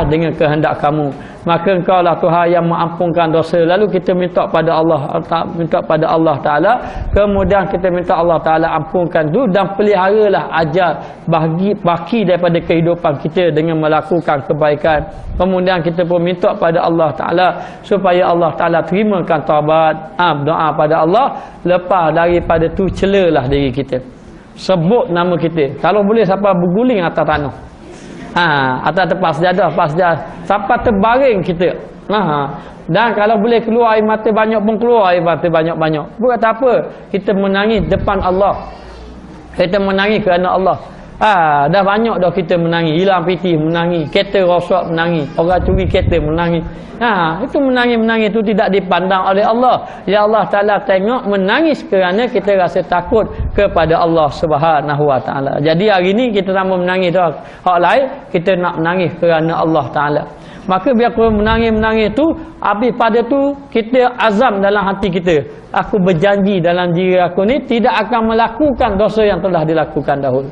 dengan kehendak kamu. Maka engkau lah Tuhan yang mengampunkan dosa. Lalu kita minta pada Allah Ta'ala, kemudian kita minta Allah Ta'ala ampunkan tu, dan peliharalah ajar baki daripada kehidupan kita dengan melakukan kebaikan. Kemudian kita pun minta pada Allah Ta'ala supaya Allah Ta'ala terimakan taubat, doa pada Allah. Lepas daripada tu celalah diri kita, sebut nama kita. Kalau boleh sampai berguling atas tanah, atas tempat sejadah, sampai terbaring kita. Dan kalau boleh keluar air mata banyak pun keluar air mata banyak-banyak. Buat apa? Kita menangis depan Allah. Kita menangis kerana Allah. Dah banyak dah kita menangis. Hilang piti menangis, kereta rosak menangis, orang curi kereta menangis. Itu menangis-menangis itu tidak dipandang oleh Allah. Ya Allah Ta'ala tengok menangis kerana kita rasa takut kepada Allah Subhanahu Wa Ta'ala. Jadi hari ni kita tak mau menangis dah hak lain, kita nak menangis kerana Allah Ta'ala. Maka biar aku menangis-menangis tu, habis pada tu kita azam dalam hati kita, aku berjanji dalam diri aku ni tidak akan melakukan dosa yang telah dilakukan dahulu.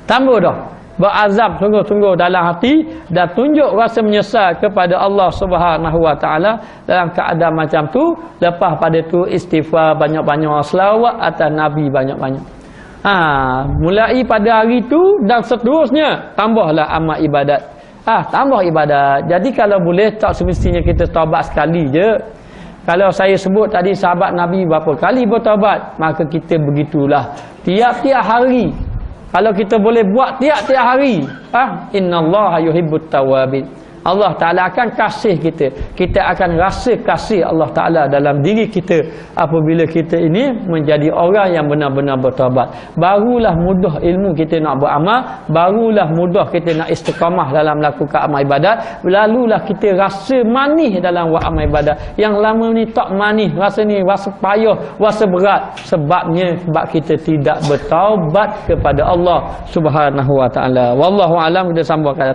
Tambah dah, berazam sungguh-sungguh dalam hati dan tunjuk rasa menyesal kepada Allah Subhanahu Wa Ta'ala dalam keadaan macam tu. Lepas pada tu istighfar banyak-banyak, selawat atas Nabi banyak-banyak. Mulai pada hari tu dan seterusnya tambahlah amal ibadat. Tambah ibadat. Jadi kalau boleh tak semestinya kita taubat sekali je. Kalau saya sebut tadi sahabat Nabi berapa kali bertaubat, maka kita begitulah tiap-tiap hari. Kalau kita boleh buat tiap-tiap hari, innallaha yuhibbut tawwabin. Allah Ta'ala akan kasih kita. Kita akan rasa kasih Allah Ta'ala dalam diri kita apabila kita ini menjadi orang yang benar-benar bertaubat. Barulah mudah ilmu kita nak beramal, barulah mudah kita nak istiqamah dalam melakukan amal ibadat. Lalulah kita rasa manis dalam buat amal ibadat. Yang lama ni tak manis, rasa ni rasa payah, rasa berat. Sebab kita tidak bertaubat kepada Allah Subhanahu Wa Ta'ala. Wallahu alam. Kita sambung kata